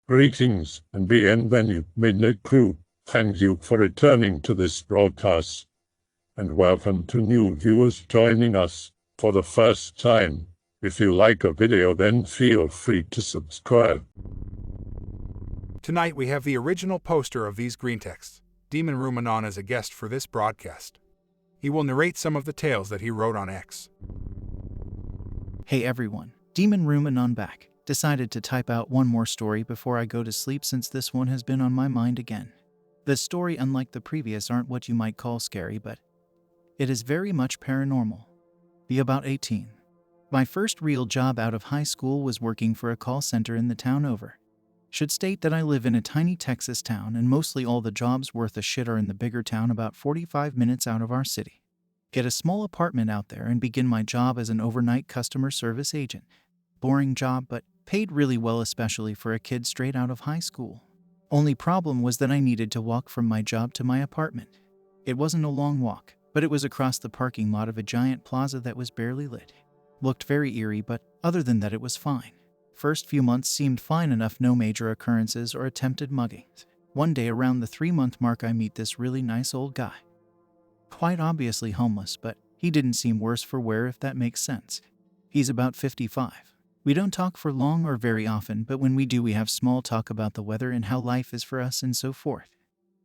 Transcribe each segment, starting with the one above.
Greetings and bienvenue, Midnight Crew. Thank you for returning to this broadcast, and welcome to new viewers joining us for the first time. If you like a video, then feel free to subscribe. Tonight we have the original poster of these Greentexts, Demon Room Anon, as a guest for this broadcast. He will narrate some of the tales that he wrote on X. Hey everyone, Demon Room Anon back. Decided to type out one more story before I go to sleep since this one has been on my mind again. The story, unlike the previous, aren't what you might call scary, but it is very much paranormal. Be about 18. My first real job out of high school was working for a call center in the town over. Should state that I live in a tiny Texas town, and mostly all the jobs worth a shit are in the bigger town about 45 minutes out of our city. Get a small apartment out there and begin my job as an overnight customer service agent. Boring job, but paid really well, especially for a kid straight out of high school. Only problem was that I needed to walk from my job to my apartment. It wasn't a long walk, but it was across the parking lot of a giant plaza that was barely lit. Looked very eerie, but other than that it was fine. First few months seemed fine enough, no major occurrences or attempted muggings. One day around the 3-month mark I meet this really nice old guy. Quite obviously homeless, but he didn't seem worse for wear, if that makes sense. He's about 55. We don't talk for long or very often, but when we do, we have small talk about the weather and how life is for us and so forth.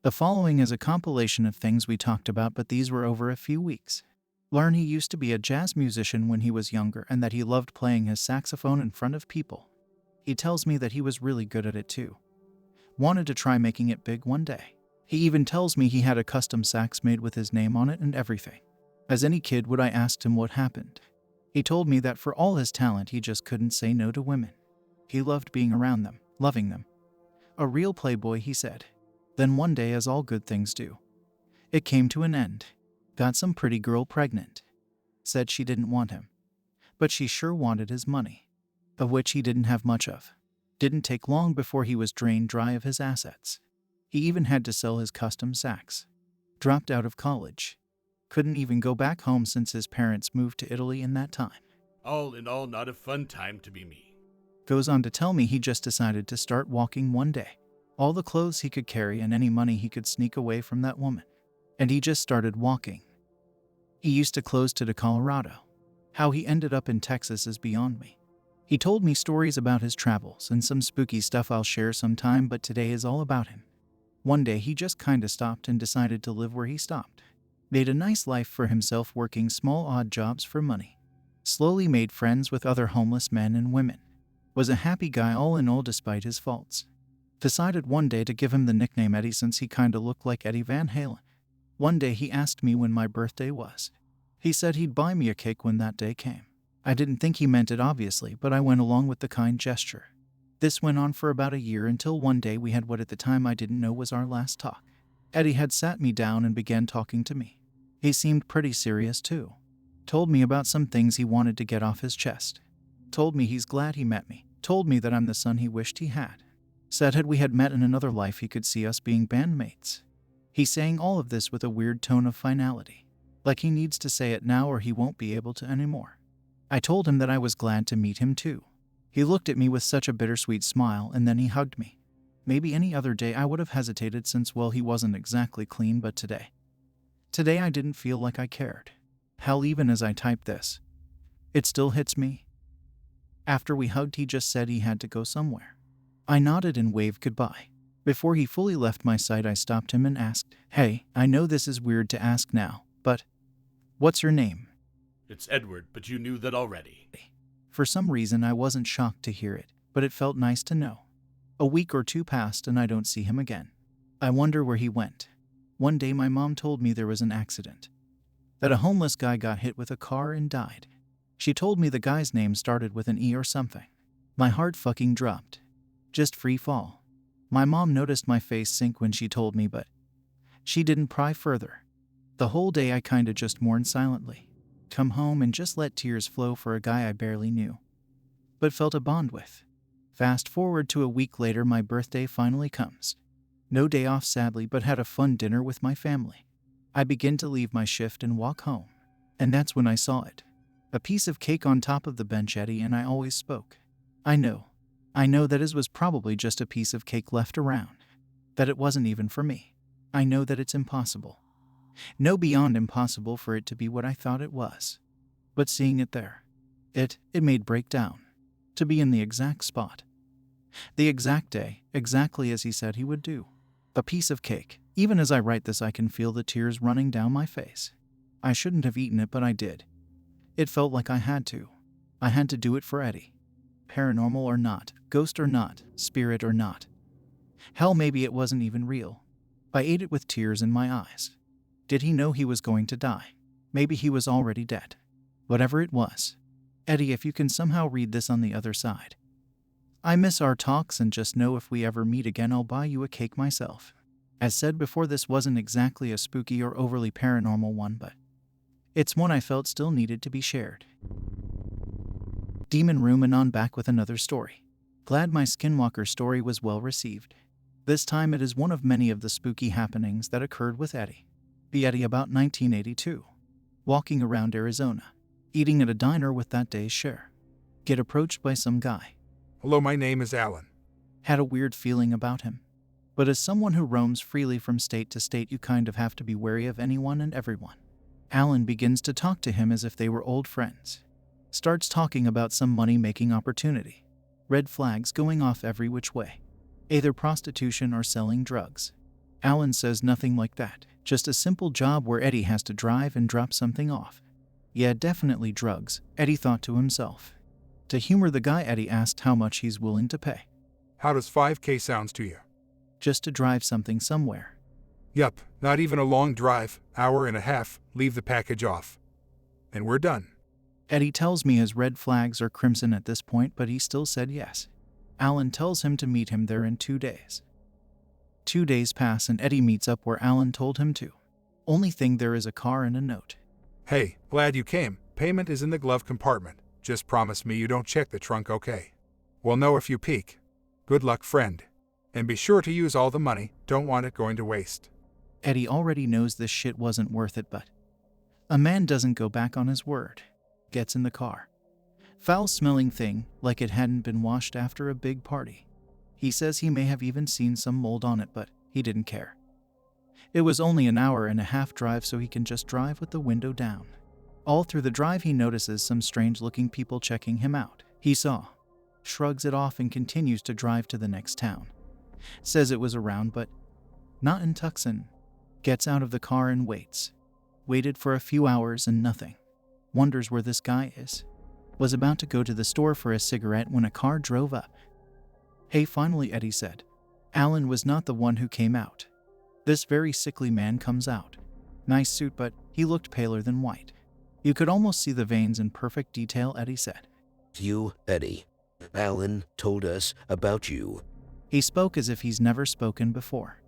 The following is a compilation of things we talked about, but these were over a few weeks. Learn he used to be a jazz musician when he was younger and that he loved playing his saxophone in front of people. He tells me that he was really good at it too. Wanted to try making it big one day. He even tells me he had a custom sax made with his name on it and everything. As any kid would, I asked him what happened. He told me that for all his talent, he just couldn't say no to women. He loved being around them, loving them. A real playboy, he said. Then one day, as all good things do, it came to an end. Got some pretty girl pregnant. Said she didn't want him, but she sure wanted his money, of which he didn't have much of. Didn't take long before he was drained dry of his assets. He even had to sell his custom sax. Dropped out of college. Couldn't even go back home since his parents moved to Italy in that time. All in all, not a fun time to be me. Goes on to tell me he just decided to start walking one day. All the clothes he could carry and any money he could sneak away from that woman. And he just started walking. He used to close to Colorado. How he ended up in Texas is beyond me. He told me stories about his travels and some spooky stuff I'll share sometime, but today is all about him. One day he just kinda stopped and decided to live where he stopped. Made a nice life for himself working small odd jobs for money. Slowly made friends with other homeless men and women. Was a happy guy all in all despite his faults. Decided one day to give him the nickname Eddie since he kinda looked like Eddie Van Halen. One day he asked me when my birthday was. He said he'd buy me a cake when that day came. I didn't think he meant it obviously, but I went along with the kind gesture. This went on for about a year until one day we had what at the time I didn't know was our last talk. Eddie had sat me down and began talking to me. He seemed pretty serious too. Told me about some things he wanted to get off his chest. Told me he's glad he met me. Told me that I'm the son he wished he had. Said had we had met in another life he could see us being bandmates. He's saying all of this with a weird tone of finality. Like he needs to say it now or he won't be able to anymore. I told him that I was glad to meet him too. He looked at me with such a bittersweet smile and then he hugged me. Maybe any other day I would have hesitated since, well, he wasn't exactly clean, but Today I didn't feel like I cared. Hell, even as I type this, it still hits me. After we hugged, he just said he had to go somewhere. I nodded and waved goodbye. Before he fully left my sight, I stopped him and asked, "Hey, I know this is weird to ask now, but what's your name?" It's Edward, but you knew that already. For some reason I wasn't shocked to hear it, but it felt nice to know. A week or two passed and I don't see him again. I wonder where he went. One day my mom told me there was an accident. That a homeless guy got hit with a car and died. She told me the guy's name started with an E or something. My heart fucking dropped. Just free fall. My mom noticed my face sink when she told me, but she didn't pry further. The whole day I kinda just mourned silently. Come home and just let tears flow for a guy I barely knew, but felt a bond with. Fast forward to a week later, my birthday finally comes. No day off sadly, but had a fun dinner with my family. I begin to leave my shift and walk home. And that's when I saw it. A piece of cake on top of the bench, Eddie, and I always spoke. I know. I know that it was probably just a piece of cake left around, that it wasn't even for me. I know that it's impossible. No, beyond impossible for it to be what I thought it was. But seeing it there, it made breakdown. To be in the exact spot. The exact day, exactly as he said he would do. A piece of cake. Even as I write this, I can feel the tears running down my face. I shouldn't have eaten it, but I did. It felt like I had to. I had to do it for Eddie. Paranormal or not, ghost or not, spirit or not. Hell, maybe it wasn't even real. I ate it with tears in my eyes. Did he know he was going to die? Maybe he was already dead. Whatever it was. Eddie, if you can somehow read this on the other side. I miss our talks, and just know if we ever meet again, I'll buy you a cake myself. As said before, this wasn't exactly a spooky or overly paranormal one, but it's one I felt still needed to be shared. Demon Room Anon back with another story. Glad my Skinwalker story was well received. This time it is one of many of the spooky happenings that occurred with Eddie. The Eddie about 1982. Walking around Arizona. Eating at a diner with that day's share. Get approached by some guy. Hello, my name is Alan. Had a weird feeling about him. But as someone who roams freely from state to state, you kind of have to be wary of anyone and everyone. Alan begins to talk to him as if they were old friends. Starts talking about some money-making opportunity. Red flags going off every which way. Either prostitution or selling drugs. Alan says nothing like that. Just a simple job where Eddie has to drive and drop something off. Yeah, definitely drugs, Eddie thought to himself. To humor the guy, Eddie asked how much he's willing to pay. How does 5K sounds to you? Just to drive something somewhere. Yup, not even a long drive, hour and a half, leave the package off. And we're done. Eddie tells me his red flags are crimson at this point, but he still said yes. Alan tells him to meet him there in 2 days. 2 days pass and Eddie meets up where Alan told him to. Only thing, there is a car and a note. Hey, glad you came. Payment is in the glove compartment. Just promise me you don't check the trunk, okay? We'll know if you peek. Good luck, friend. And be sure to use all the money, don't want it going to waste. Eddie already knows this shit wasn't worth it, but a man doesn't go back on his word. Gets in the car. Foul-smelling thing, like it hadn't been washed after a big party. He says he may have even seen some mold on it, but he didn't care. It was only an hour and a half drive, so he can just drive with the window down. All through the drive he notices some strange-looking people checking him out. He shrugs it off and continues to drive to the next town. Says it was around, but not in Tucson. Gets out of the car and waits. Waited for a few hours and nothing. Wonders where this guy is. Was about to go to the store for a cigarette when a car drove up. Hey, finally, Eddie said. Alan was not the one who came out. This very sickly man comes out. Nice suit, but he looked paler than white. You could almost see the veins in perfect detail, Eddie said. You, Eddie. Alan told us about you. He spoke as if he's never spoken before.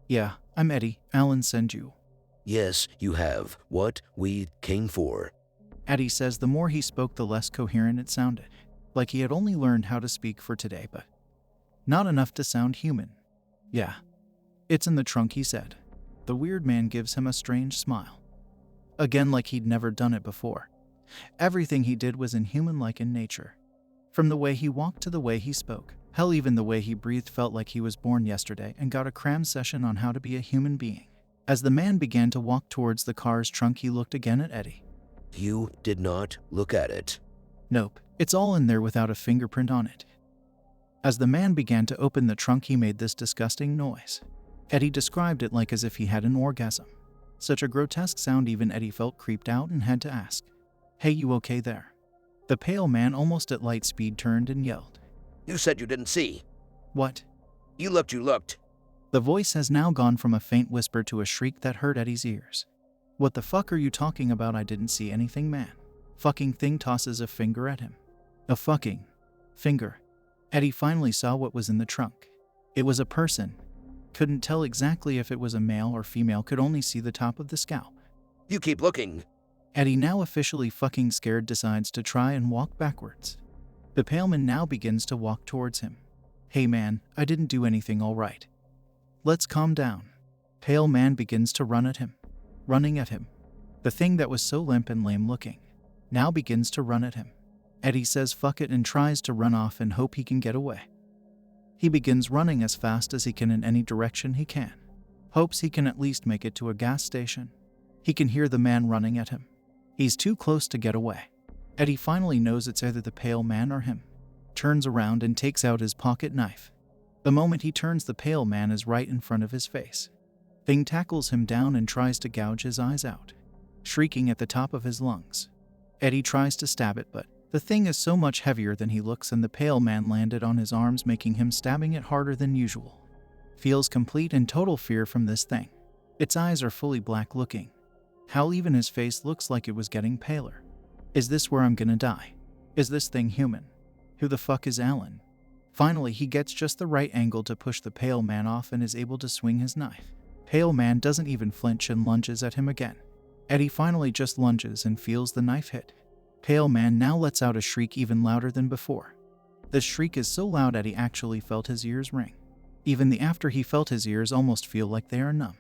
Yeah, I'm Eddie. Alan sent you. Yes, you have. What we came for. Eddie says the more he spoke, the less coherent it sounded. Like he had only learned how to speak for today, but not enough to sound human. Yeah. It's in the trunk, he said. The weird man gives him a strange smile. Again, like he'd never done it before. Everything he did was inhuman-like in nature. From the way he walked to the way he spoke. Hell, even the way he breathed felt like he was born yesterday and got a cram session on how to be a human being. As the man began to walk towards the car's trunk, he looked again at Eddie. You did not look at it. Nope, it's all in there without a fingerprint on it. As the man began to open the trunk, he made this disgusting noise. Eddie described it like as if he had an orgasm. Such a grotesque sound, even Eddie felt creeped out and had to ask, "Hey, you okay there?" The pale man, almost at light speed, turned and yelled. You said you didn't see. What? You looked. The voice has now gone from a faint whisper to a shriek that hurt Eddie's ears. What the fuck are you talking about? I didn't see anything, man. Fucking thing tosses a finger at him. A fucking finger. Eddie finally saw what was in the trunk. It was a person. Couldn't tell exactly if it was a male or female, could only see the top of the scalp. You keep looking. Eddie, now officially fucking scared, decides to try and walk backwards. The pale man now begins to walk towards him. Hey man, I didn't do anything, alright. Let's calm down. Pale man begins to run at him. Running at him. The thing that was so limp and lame looking now begins to run at him. Eddie says fuck it and tries to run off and hope he can get away. He begins running as fast as he can in any direction he can. Hopes he can at least make it to a gas station. He can hear the man running at him. He's too close to get away. Eddie finally knows it's either the pale man or him. Turns around and takes out his pocket knife. The moment he turns, the pale man is right in front of his face. Thing tackles him down and tries to gouge his eyes out, shrieking at the top of his lungs. Eddie tries to stab it, but the thing is so much heavier than he looks, and the pale man landed on his arms, making him stabbing it harder than usual. Feels complete and total fear from this thing. Its eyes are fully black looking. Hell, even his face looks like it was getting paler. Is this where I'm gonna die? Is this thing human? Who the fuck is Alan? Finally, he gets just the right angle to push the pale man off and is able to swing his knife. Pale man doesn't even flinch and lunges at him again. Eddie finally just lunges and feels the knife hit. Pale man now lets out a shriek even louder than before. The shriek is so loud Eddie actually felt his ears ring. Even the after he felt his ears almost feel like they are numb.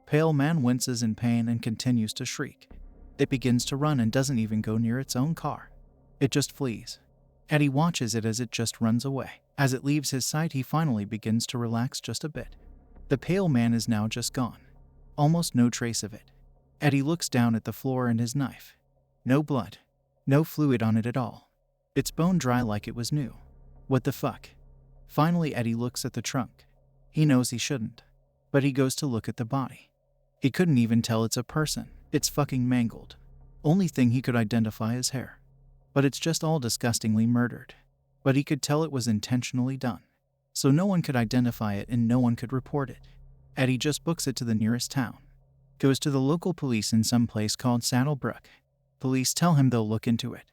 Pale man winces in pain and continues to shriek. It begins to run and doesn't even go near its own car. It just flees. Eddie watches it as it just runs away. As it leaves his sight, he finally begins to relax just a bit. The pale man is now just gone. Almost no trace of it. Eddie looks down at the floor and his knife. No blood. No fluid on it at all. It's bone dry like it was new. What the fuck? Finally, Eddie looks at the trunk. He knows he shouldn't, but he goes to look at the body. He couldn't even tell it's a person. It's fucking mangled. Only thing he could identify is hair. But it's just all disgustingly murdered. But he could tell it was intentionally done. So no one could identify it and no one could report it. Eddie just books it to the nearest town. Goes to the local police in some place called Saddlebrook. Police tell him they'll look into it.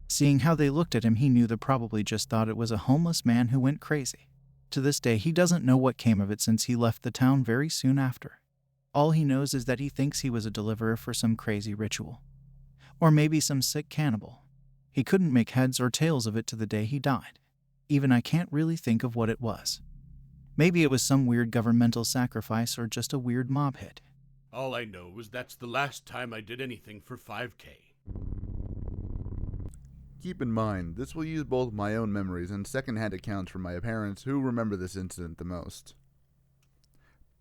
Seeing how they looked at him, he knew they probably just thought it was a homeless man who went crazy. To this day, he doesn't know what came of it since he left the town very soon after. All he knows is that he thinks he was a deliverer for some crazy ritual. Or maybe some sick cannibal. He couldn't make heads or tails of it to the day he died. Even I can't really think of what it was. Maybe it was some weird governmental sacrifice or just a weird mob hit. All I know is that's the last time I did anything for 5K. Keep in mind, this will use both my own memories and second-hand accounts from my parents who remember this incident the most.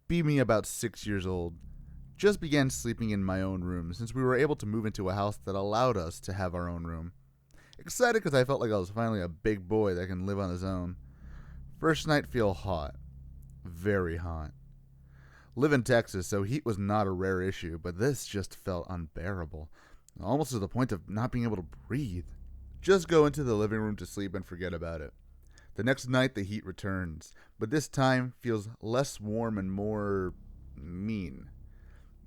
Be me about 6 years old. Just began sleeping in my own room since we were able to move into a house that allowed us to have our own room. Excited because I felt like I was finally a big boy that can live on his own. First night feel hot. Very hot. Live in Texas, so heat was not a rare issue, but this just felt unbearable. Almost to the point of not being able to breathe. Just go into the living room to sleep and forget about it. The next night the heat returns, but this time feels less warm and more mean.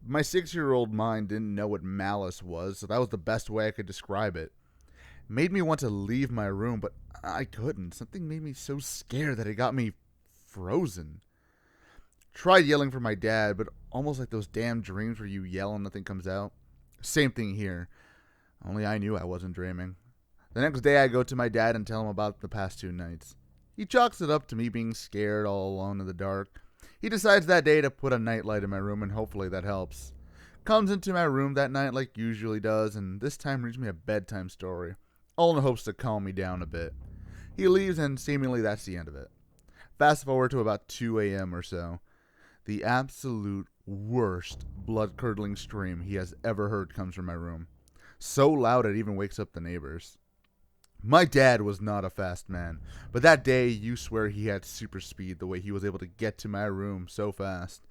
My 6-year-old mind didn't know what malice was, so that was the best way I could describe it. Made me want to leave my room, but I couldn't. Something made me so scared that it got me frozen. Tried yelling for my dad, but almost like those damn dreams where you yell and nothing comes out. Same thing here. Only I knew I wasn't dreaming. The next day I go to my dad and tell him about the past 2 nights. He chalks it up to me being scared all alone in the dark. He decides that day to put a nightlight in my room and hopefully that helps. Comes into my room that night like usually does, and this time reads me a bedtime story. All in hopes to calm me down a bit. He leaves and seemingly that's the end of it. Fast forward to about 2 a.m. or so. The absolute worst blood-curdling scream he has ever heard comes from my room. So loud it even wakes up the neighbors. My dad was not a fast man, but that day you swear he had super speed the way he was able to get to my room so fast.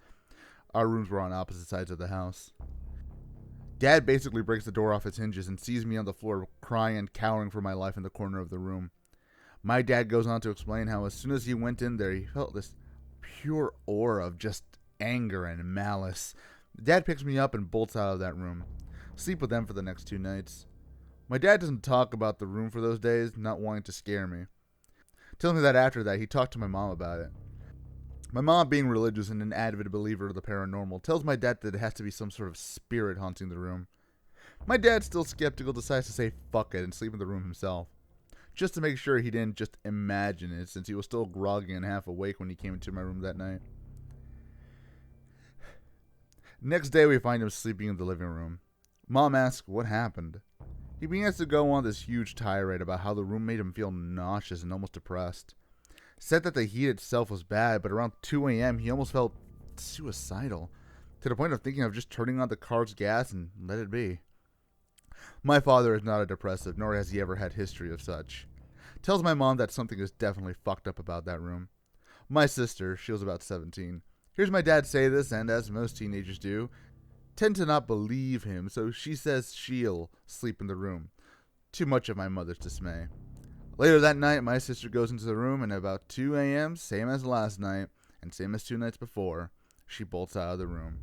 Our rooms were on opposite sides of the house. Dad basically breaks the door off its hinges and sees me on the floor crying and cowering for my life in the corner of the room. My dad goes on to explain how as soon as he went in there, he felt this pure aura of just anger and malice. Dad picks me up and bolts out of that room. Sleep with them for the next 2 nights. My dad doesn't talk about the room for those days, not wanting to scare me. Tells me that after that, he talked to my mom about it. My mom, being religious and an avid believer of the paranormal, tells my dad that it has to be some sort of spirit haunting the room. My dad, still skeptical, decides to say fuck it and sleep in the room himself. Just to make sure he didn't just imagine it, since he was still groggy and half awake when he came into my room that night. Next day, we find him sleeping in the living room. Mom asks what happened. He begins to go on this huge tirade about how the room made him feel nauseous and almost depressed. Said that the heat itself was bad, but around 2 a.m. he almost felt suicidal, to the point of thinking of just turning on the car's gas and let it be. My father is not a depressive, nor has he ever had history of such. Tells my mom that something is definitely fucked up about that room. My sister, she was about 17, hears my dad say this, and as most teenagers do, tend to not believe him, so she says she'll sleep in the room. Too much of my mother's dismay. Later that night, my sister goes into the room, and at about 2 a.m., same as last night, and same as 2 nights before, she bolts out of the room.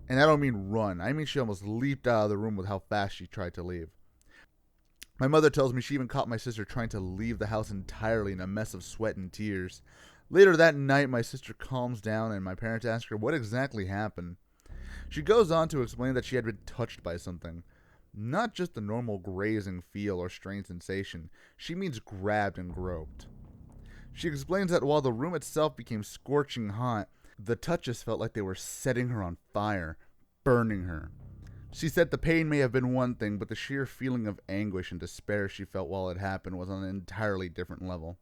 And I don't mean run, I mean she almost leaped out of the room with how fast she tried to leave. My mother tells me she even caught my sister trying to leave the house entirely in a mess of sweat and tears. Later that night, my sister calms down, and my parents ask her what exactly happened. She goes on to explain that she had been touched by something. Not just the normal grazing feel or strange sensation. She means grabbed and groped. She explains that while the room itself became scorching hot, the touches felt like they were setting her on fire, burning her. She said the pain may have been one thing, but the sheer feeling of anguish and despair she felt while it happened was on an entirely different level.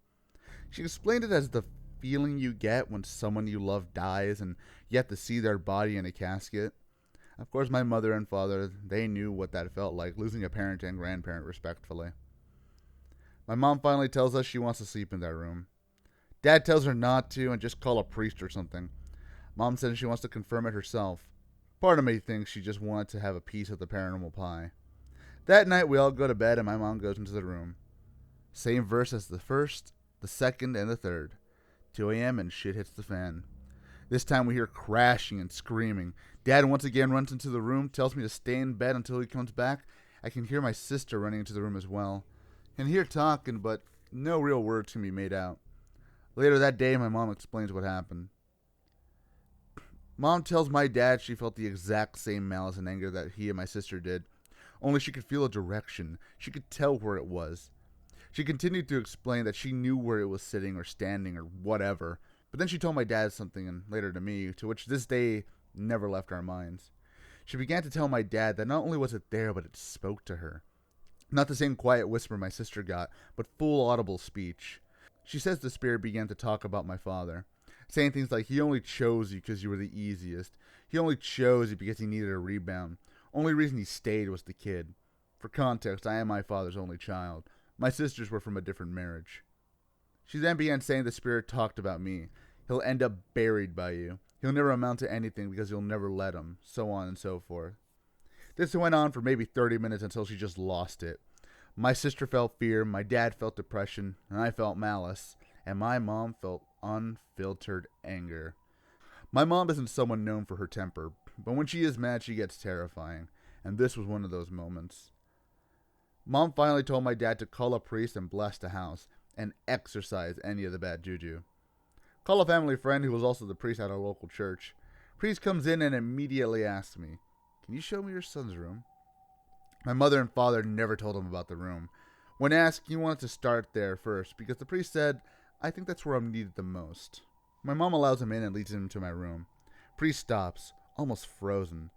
She explained it as the feeling you get when someone you love dies and you have to see their body in a casket. Of course, my mother and father, they knew what that felt like, losing a parent and grandparent respectfully. My mom finally tells us she wants to sleep in that room. Dad tells her not to and just call a priest or something. Mom says she wants to confirm it herself. Part of me thinks she just wanted to have a piece of the paranormal pie. That night we all go to bed and my mom goes into the room. Same verse as the first, the second, and the third. 2 a.m. and shit hits the fan. This time we hear crashing and screaming. Dad once again runs into the room, tells me to stay in bed until he comes back. I can hear my sister running into the room as well. Can hear talking, but no real words can be made out. Later that day, my mom explains what happened. Mom tells my dad she felt the exact same malice and anger that he and my sister did, only she could feel a direction. She could tell where it was. She continued to explain that she knew where it was sitting or standing or whatever, but then she told my dad something and later to me, to which this day never left our minds. She began to tell my dad that not only was it there, but it spoke to her. Not the same quiet whisper my sister got, but full audible speech. She says the spirit began to talk about my father, saying things like, he only chose you because you were the easiest. He only chose you because he needed a rebound. Only reason he stayed was the kid. For context, I am my father's only child. My sisters were from a different marriage. She then began saying the spirit talked about me. He'll end up buried by you. He'll never amount to anything because you'll never let him, so on and so forth. This went on for maybe 30 minutes until she just lost it. My sister felt fear, my dad felt depression, and I felt malice, and my mom felt unfiltered anger. My mom isn't someone known for her temper, but when she is mad, she gets terrifying, and this was one of those moments. Mom finally told my dad to call a priest and bless the house, and exorcise any of the bad juju. Call a family friend who was also the priest at our local church. Priest comes in and immediately asks me, "Can you show me your son's room?" My mother and father never told him about the room. When asked, he wanted to start there first because the priest said, "I think that's where I'm needed the most." My mom allows him in and leads him to my room. Priest stops, almost frozen.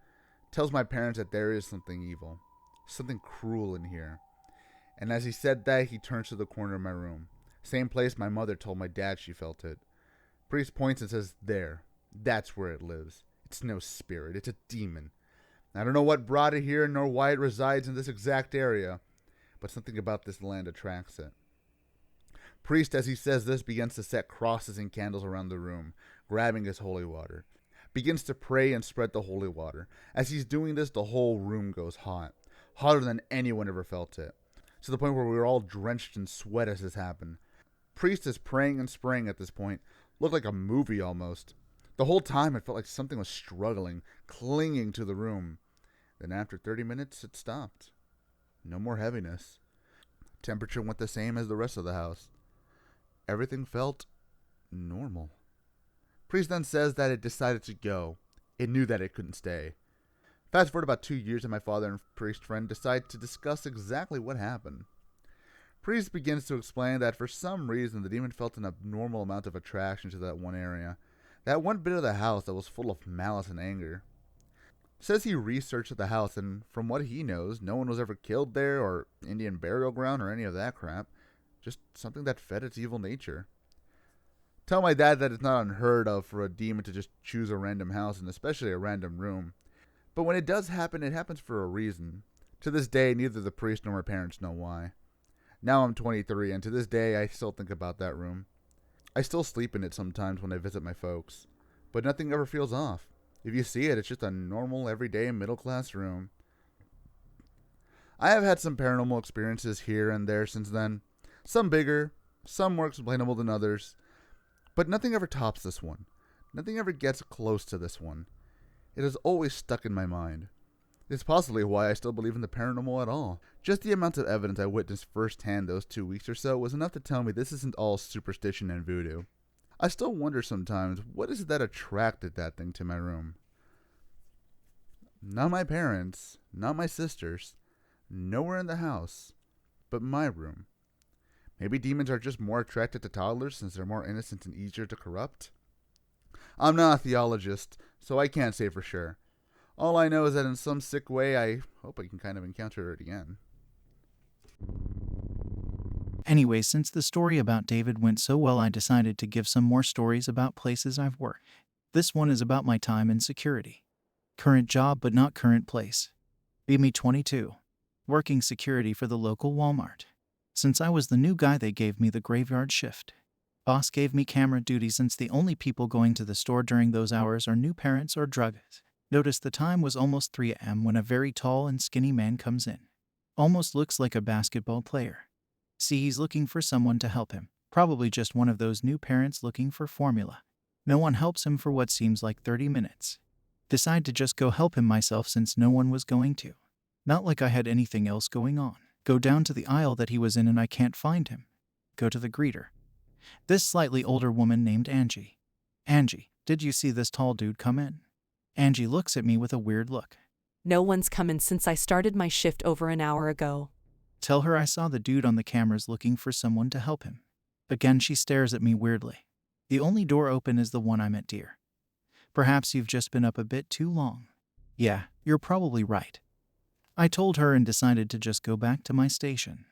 Tells my parents that there is something evil, something cruel in here. And as he said that, he turns to the corner of my room. Same place my mother told my dad she felt it. Priest points and says, "There. That's where it lives. It's no spirit. It's a demon. I don't know what brought it here nor why it resides in this exact area, but something about this land attracts it." Priest, as he says this, begins to set crosses and candles around the room, grabbing his holy water. Begins to pray and spread the holy water. As he's doing this, the whole room goes hot. Hotter than anyone ever felt it. To the point where we were all drenched in sweat as this happened. Priest is praying and spraying at this point. Looked like a movie almost. The whole time it felt like something was struggling, clinging to the room. Then after 30 minutes, it stopped. No more heaviness. Temperature went the same as the rest of the house. Everything felt normal. Priest then says that it decided to go. It knew that it couldn't stay. Fast forward about 2 years and my father and priest friend decide to discuss exactly what happened. Priest begins to explain that for some reason the demon felt an abnormal amount of attraction to that one area. That one bit of the house that was full of malice and anger. Says he researched the house and from what he knows, no one was ever killed there or Indian burial ground or any of that crap. Just something that fed its evil nature. Tell my dad that it's not unheard of for a demon to just choose a random house and especially a random room. But when it does happen, it happens for a reason. To this day, neither the priest nor my parents know why. Now I'm 23, and to this day, I still think about that room. I still sleep in it sometimes when I visit my folks, but nothing ever feels off. If you see it, it's just a normal, everyday, middle-class room. I have had some paranormal experiences here and there since then. Some bigger, some more explainable than others. But nothing ever tops this one. Nothing ever gets close to this one. It has always stuck in my mind. It's possibly why I still believe in the paranormal at all. Just the amount of evidence I witnessed firsthand those 2 weeks or so was enough to tell me this isn't all superstition and voodoo. I still wonder sometimes, what is it that attracted that thing to my room? Not my parents, not my sisters, nowhere in the house, but my room. Maybe demons are just more attracted to toddlers since they're more innocent and easier to corrupt? I'm not a theologist, so I can't say for sure. All I know is that in some sick way, I hope I can kind of encounter it again. Anyway, since the story about David went so well, I decided to give some more stories about places I've worked. This one is about my time in security. Current job but not current place. Me 22. Working security for the local Walmart. Since I was the new guy, they gave me the graveyard shift. Boss gave me camera duty since the only people going to the store during those hours are new parents or druggists. Notice the time was almost 3 a.m. when a very tall and skinny man comes in. Almost looks like a basketball player. See, he's looking for someone to help him. Probably just one of those new parents looking for formula. No one helps him for what seems like 30 minutes. Decide to just go help him myself since no one was going to. Not like I had anything else going on. Go down to the aisle that he was in and I can't find him. Go to the greeter. This slightly older woman named Angie. Angie, did you see this tall dude come in? Angie looks at me with a weird look. No one's come in since I started my shift over an hour ago. Tell her I saw the dude on the cameras looking for someone to help him. Again, she stares at me weirdly. The only door open is the one I'm at, dear. Perhaps you've just been up a bit too long. Yeah, you're probably right. I told her and decided to just go back to my station.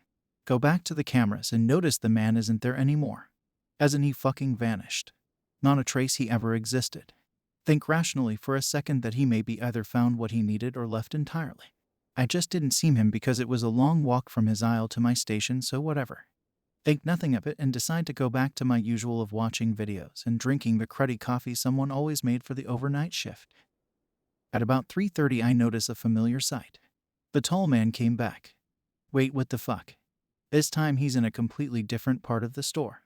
Go back to the cameras and notice the man isn't there anymore. Hasn't he fucking vanished? Not a trace he ever existed. Think rationally for a second that he maybe either found what he needed or left entirely. I just didn't see him because it was a long walk from his aisle to my station, so whatever. Think nothing of it and decide to go back to my usual of watching videos and drinking the cruddy coffee someone always made for the overnight shift. At about 3:30 I notice a familiar sight. The tall man came back. Wait, what the fuck? This time he's in a completely different part of the store.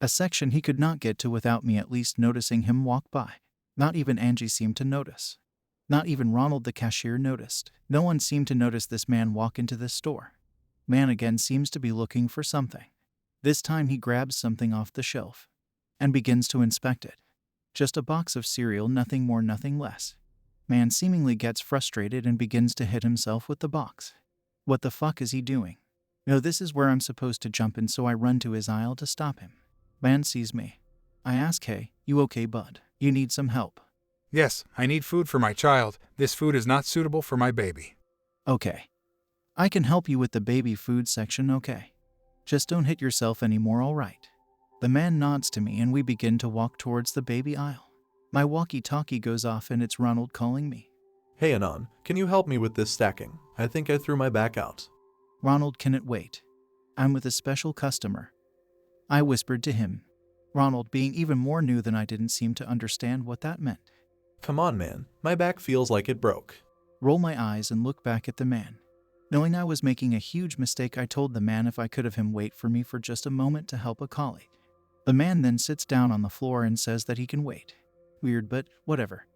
A section he could not get to without me at least noticing him walk by. Not even Angie seemed to notice. Not even Ronald the cashier noticed. No one seemed to notice this man walk into this store. Man again seems to be looking for something. This time he grabs something off the shelf and begins to inspect it. Just a box of cereal, nothing more, nothing less. Man seemingly gets frustrated and begins to hit himself with the box. What the fuck is he doing? No, this is where I'm supposed to jump in, so I run to his aisle to stop him. Man sees me. I ask, hey, you okay, bud? You need some help? Yes, I need food for my child. This food is not suitable for my baby. Okay. I can help you with the baby food section, okay? Just don't hit yourself anymore, alright? The man nods to me and we begin to walk towards the baby aisle. My walkie-talkie goes off and it's Ronald calling me. Hey Anon, can you help me with this stacking? I think I threw my back out. Ronald, can it wait? I'm with a special customer. I whispered to him. Ronald, being even more new than I, didn't seem to understand what that meant. Come on, man. My back feels like it broke. Roll my eyes and look back at the man. Knowing I was making a huge mistake, I told the man if I could have him wait for me for just a moment to help a colleague. The man then sits down on the floor and says that he can wait. Weird, but whatever.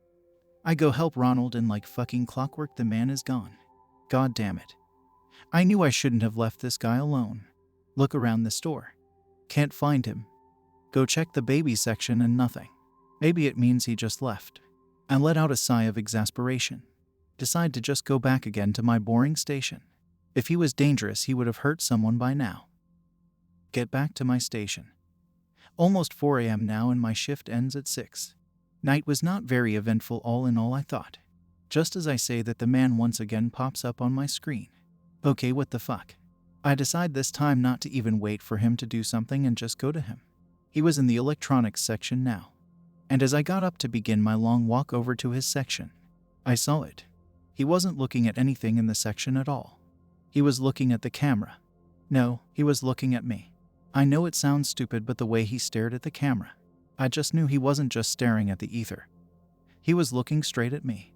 I go help Ronald and like fucking clockwork the man is gone. God damn it. I knew I shouldn't have left this guy alone. Look around the store. Can't find him. Go check the baby section and nothing. Maybe it means he just left. I let out a sigh of exasperation. Decide to just go back again to my boring station. If he was dangerous, he would have hurt someone by now. Get back to my station. Almost 4 a.m. now and my shift ends at 6. Night was not very eventful all in all, I thought. Just as I say that, the man once again pops up on my screen. Okay, what the fuck? I decide this time not to even wait for him to do something and just go to him. He was in the electronics section now. And as I got up to begin my long walk over to his section, I saw it. He wasn't looking at anything in the section at all. He was looking at the camera. No, he was looking at me. I know it sounds stupid, but the way he stared at the camera, I just knew he wasn't just staring at the ether. He was looking straight at me.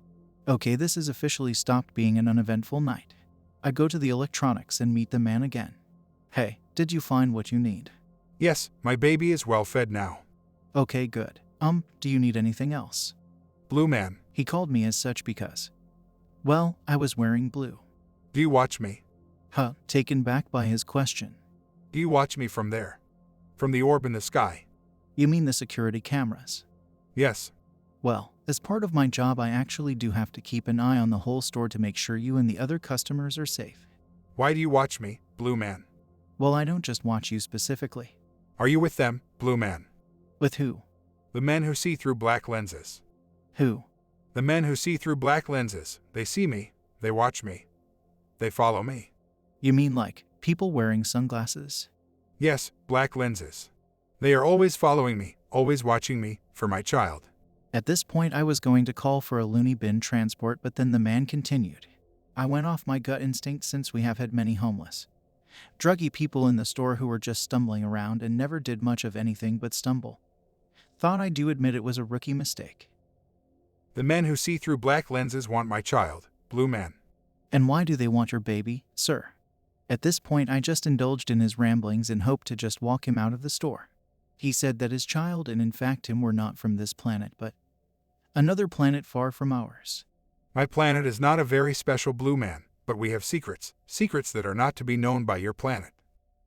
Okay, this has officially stopped being an uneventful night. I go to the electronics and meet the man again. Hey, did you find what you need? Yes, my baby is well fed now. Okay, good. Do you need anything else? Blue Man. He called me as such because, well, I was wearing blue. Do you watch me? Taken back by his question. Do you watch me from there? From the orb in the sky? You mean the security cameras? Yes. Well, as part of my job, I actually do have to keep an eye on the whole store to make sure you and the other customers are safe. Why do you watch me, Blue Man? Well, I don't just watch you specifically. Are you with them, Blue Man? With who? The men who see through black lenses. Who? The men who see through black lenses. They see me. They watch me. They follow me. You mean like people wearing sunglasses? Yes, black lenses. They are always following me, always watching me, for my child. At this point, I was going to call for a loony bin transport, but then the man continued. I went off my gut instinct since we have had many homeless, druggy people in the store who were just stumbling around and never did much of anything but stumble. Thought I do admit it was a rookie mistake. The men who see through black lenses want my child, Blue Man. And why do they want your baby, sir? At this point, I just indulged in his ramblings and hoped to just walk him out of the store. He said that his child and in fact him were not from this planet, but another planet far from ours. My planet is not a very special, Blue Man, but we have secrets that are not to be known by your planet.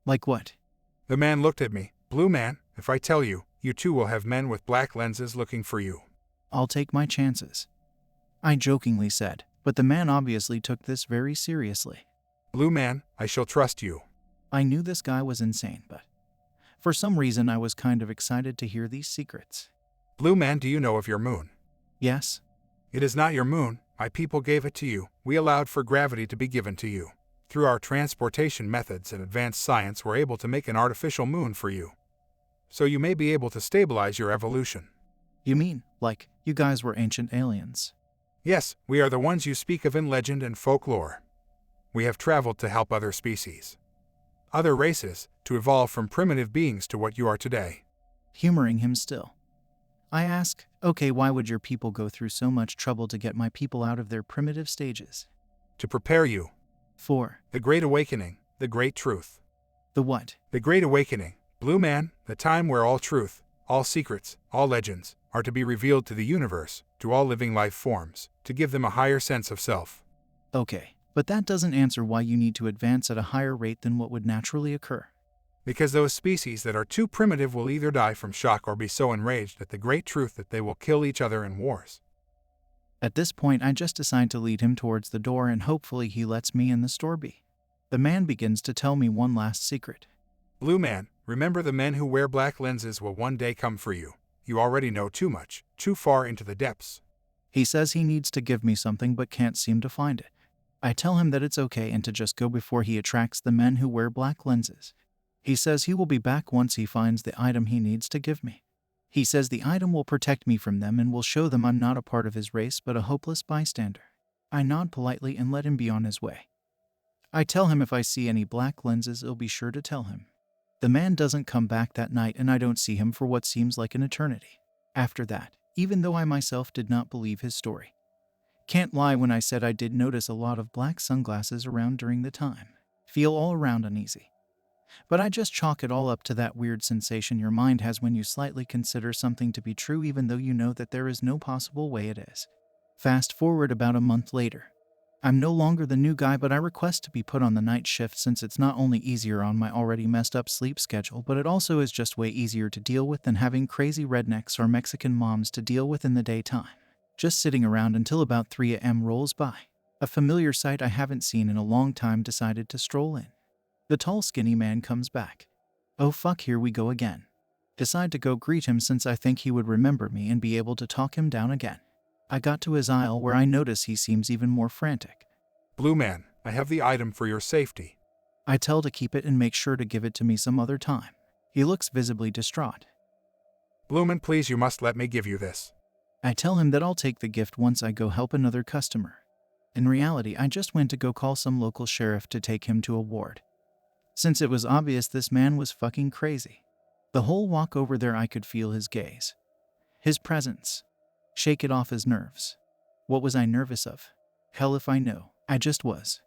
Like what? The man looked at me. Blue Man, if I tell you, you too will have men with black lenses looking for you. I'll take my chances, I jokingly said, but the man obviously took this very seriously. Blue Man, I shall trust you. I knew this guy was insane, but for some reason I was kind of excited to hear these secrets. Blue Man, do you know of your moon? Yes. It is not your moon. My people gave it to you. We allowed for gravity to be given to you. Through our transportation methods and advanced science, we're able to make an artificial moon for you. So you may be able to stabilize your evolution. You mean, like, you guys were ancient aliens? Yes, we are the ones you speak of in legend and folklore. We have traveled to help other species, other races, to evolve from primitive beings to what you are today. Humoring him still, I ask, okay, why would your people go through so much trouble to get my people out of their primitive stages? To prepare you. For the Great Awakening, the Great Truth. The what? The Great Awakening, Blue Man, the time where all truth, all secrets, all legends, are to be revealed to the universe, to all living life forms, to give them a higher sense of self. Okay, but that doesn't answer why you need to advance at a higher rate than what would naturally occur. Because those species that are too primitive will either die from shock or be so enraged at the great truth that they will kill each other in wars. At this point, I just decide to lead him towards the door and hopefully he lets me in the store be. The man begins to tell me one last secret. Blue Man, remember the men who wear black lenses will one day come for you. You already know too much, too far into the depths. He says he needs to give me something but can't seem to find it. I tell him that it's okay and to just go before he attracts the men who wear black lenses. He says he will be back once he finds the item he needs to give me. He says the item will protect me from them and will show them I'm not a part of his race but a hopeless bystander. I nod politely and let him be on his way. I tell him if I see any black lenses, I'll be sure to tell him. The man doesn't come back that night and I don't see him for what seems like an eternity. After that, even though I myself did not believe his story. Can't lie when I said I did notice a lot of black sunglasses around during the time. Feel all around uneasy. But I just chalk it all up to that weird sensation your mind has when you slightly consider something to be true even though you know that there is no possible way it is. Fast forward about a month later. I'm no longer the new guy, but I request to be put on the night shift since it's not only easier on my already messed up sleep schedule, but it also is just way easier to deal with than having crazy rednecks or Mexican moms to deal with in the daytime. Just sitting around until about 3 a.m. rolls by. A familiar sight I haven't seen in a long time decided to stroll in. The tall skinny man comes back. Oh fuck, here we go again. Decide to go greet him since I think he would remember me and be able to talk him down again. I got to his aisle where I notice he seems even more frantic. Blue Man, I have the item for your safety. I tell to keep it and make sure to give it to me some other time. He looks visibly distraught. Bloomin', please, you must let me give you this. I tell him that I'll take the gift once I go help another customer. In reality, I just went to go call some local sheriff to take him to a ward, since it was obvious this man was fucking crazy. The whole walk over there I could feel his gaze, his presence. Shake it off his nerves. What was I nervous of? Hell if I know. I just was.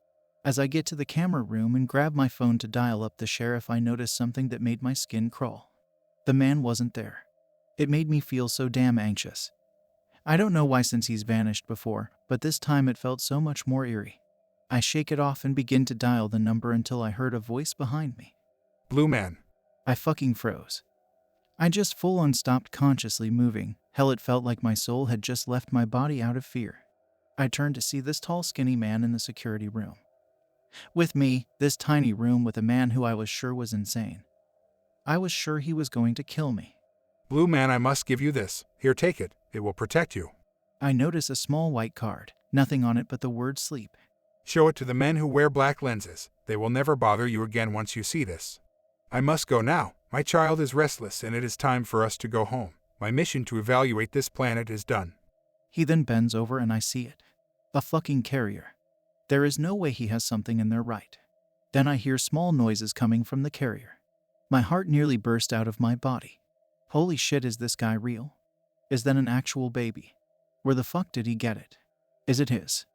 As I get to the camera room and grab my phone to dial up the sheriff, I notice something that made my skin crawl. The man wasn't there. It made me feel so damn anxious. I don't know why, since he's vanished before, but this time it felt so much more eerie. I shake it off and begin to dial the number until I heard a voice behind me. Blue Man. I fucking froze. I just full on stopped consciously moving. Hell, it felt like my soul had just left my body out of fear. I turned to see this tall, skinny man in the security room. With me, this tiny room with a man who I was sure was insane. I was sure he was going to kill me. Blue Man, I must give you this. Here, take it. It will protect you. I notice a small white card, nothing on it but the word sleep. Show it to the men who wear black lenses. They will never bother you again once you see this. I must go now. My child is restless and it is time for us to go home. My mission to evaluate this planet is done. He then bends over and I see it. A fucking carrier. There is no way he has something in there, right? Then I hear small noises coming from the carrier. My heart nearly burst out of my body. Holy shit, is this guy real? Is that an actual baby? Where the fuck did he get it? Is it his?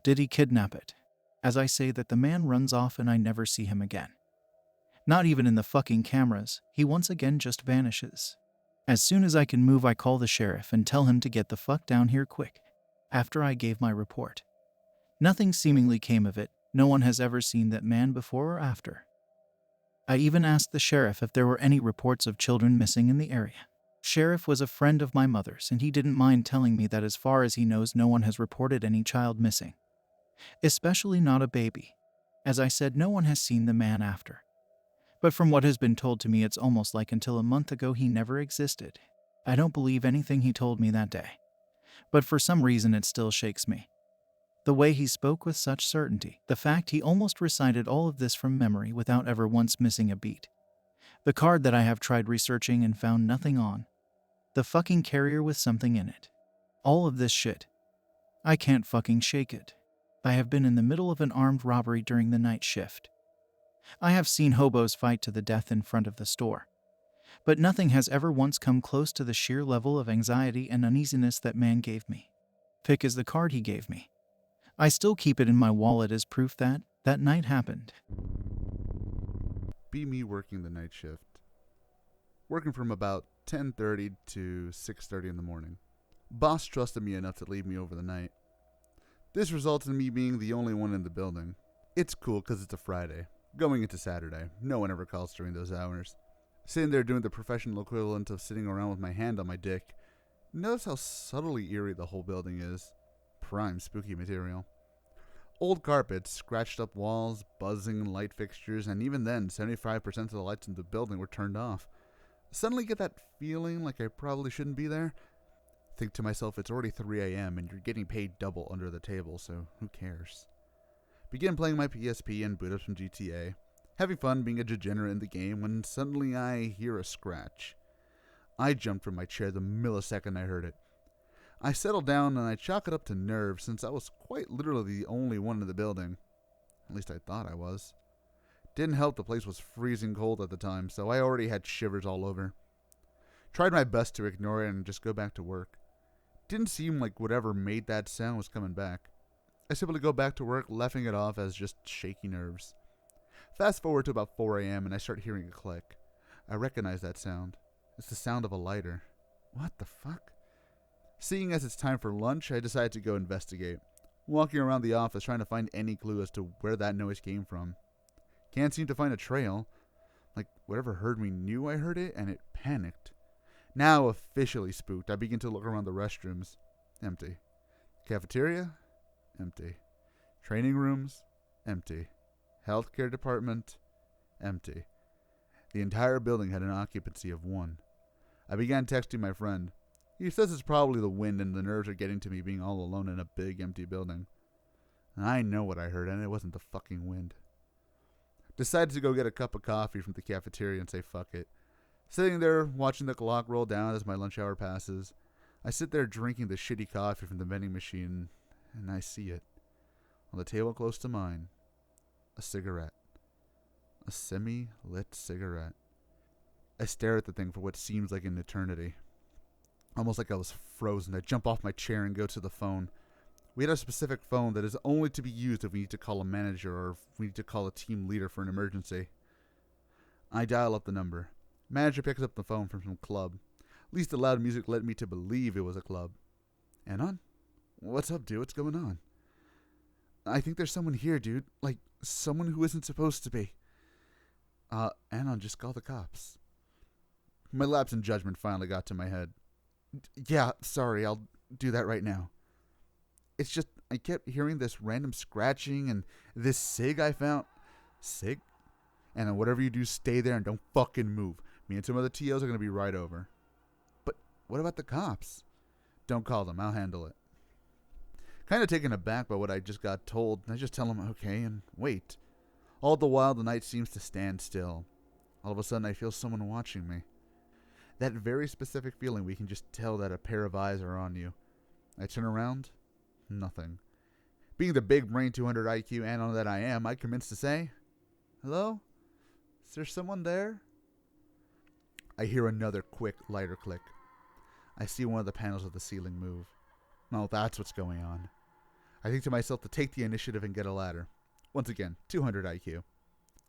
Did he kidnap it? As I say that, the man runs off and I never see him again. Not even in the fucking cameras, he once again just vanishes. As soon as I can move, I call the sheriff and tell him to get the fuck down here quick. After I gave my report, nothing seemingly came of it. No one has ever seen that man before or after. I even asked the sheriff if there were any reports of children missing in the area. Sheriff was a friend of my mother's and he didn't mind telling me that as far as he knows, no one has reported any child missing. Especially not a baby. As I said, no one has seen the man after. But from what has been told to me, it's almost like until a month ago he never existed. I don't believe anything he told me that day. But for some reason it still shakes me. The way he spoke with such certainty, the fact he almost recited all of this from memory without ever once missing a beat. The card that I have tried researching and found nothing on. The fucking carrier with something in it. All of this shit. I can't fucking shake it. I have been in the middle of an armed robbery during the night shift. I have seen hobos fight to the death in front of the store. But nothing has ever once come close to the sheer level of anxiety and uneasiness that man gave me. Pick is the card he gave me. I still keep it in my wallet as proof that that night happened. Be me working the night shift. Working from about 10:30 to 6:30 in the morning. Boss trusted me enough to leave me over the night. This results in me being the only one in the building. It's cool because it's a Friday. Going into Saturday, no one ever calls during those hours. Sitting there doing the professional equivalent of sitting around with my hand on my dick. Notice how subtly eerie the whole building is. Prime spooky material. Old carpets, scratched up walls, buzzing light fixtures, and even then 75% of the lights in the building were turned off. Suddenly get that feeling like I probably shouldn't be there. Think to myself, it's already 3 a.m. and you're getting paid double under the table, so who cares? Begin playing my PSP and boot up some GTA. Having fun being a degenerate in the game when suddenly I hear a scratch. I jumped from my chair the millisecond I heard it. I settled down and I chalk it up to nerves since I was quite literally the only one in the building. At least I thought I was. Didn't help the place was freezing cold at the time, so I already had shivers all over. Tried my best to ignore it and just go back to work. Didn't seem like whatever made that sound was coming back. I simply go back to work, laughing it off as just shaky nerves. Fast forward to about 4 a.m. and I start hearing a click. I recognize that sound. It's the sound of a lighter. What the fuck? Seeing as it's time for lunch, I decide to go investigate. Walking around the office trying to find any clue as to where that noise came from. Can't seem to find a trail. Like whatever heard me knew I heard it and it panicked. Now officially spooked, I begin to look around the restrooms. Empty. Cafeteria? Empty. Training rooms? Empty. Healthcare department? Empty. The entire building had an occupancy of 1. I began texting my friend. He says it's probably the wind and the nerves are getting to me being all alone in a big empty building. I know what I heard and it wasn't the fucking wind. Decided to go get a cup of coffee from the cafeteria and say fuck it. Sitting there watching the clock roll down as my lunch hour passes, I sit there drinking the shitty coffee from the vending machine, and I see it. On the table close to mine, a cigarette. A semi-lit cigarette. I stare at the thing for what seems like an eternity. Almost like I was frozen. I jump off my chair and go to the phone. We had a specific phone that is only to be used if we need to call a manager or if we need to call a team leader for an emergency. I dial up the number. Manager picks up the phone from some club. At least the loud music led me to believe it was a club. Anon? What's up, dude? What's going on? I think there's someone here, dude. Like, someone who isn't supposed to be. Anon, just call the cops. My lapse in judgment finally got to my head. Yeah, sorry, I'll do that right now. It's just, I kept hearing this random scratching and this cig I found. Cig? And whatever you do, stay there and don't fucking move. Me and some other TOs are going to be right over. But what about the cops? Don't call them, I'll handle it. Kind of taken aback by what I just got told, I just tell them okay and wait. All the while, the night seems to stand still. All of a sudden, I feel someone watching me. That very specific feeling we can just tell that a pair of eyes are on you. I turn around, nothing. Being the big brain 200 IQ Anon that I am, I commence to say, hello? Is there someone there? I hear another quick, lighter click. I see one of the panels of the ceiling move. No, that's what's going on. I think to myself to take the initiative and get a ladder. Once again, 200 IQ.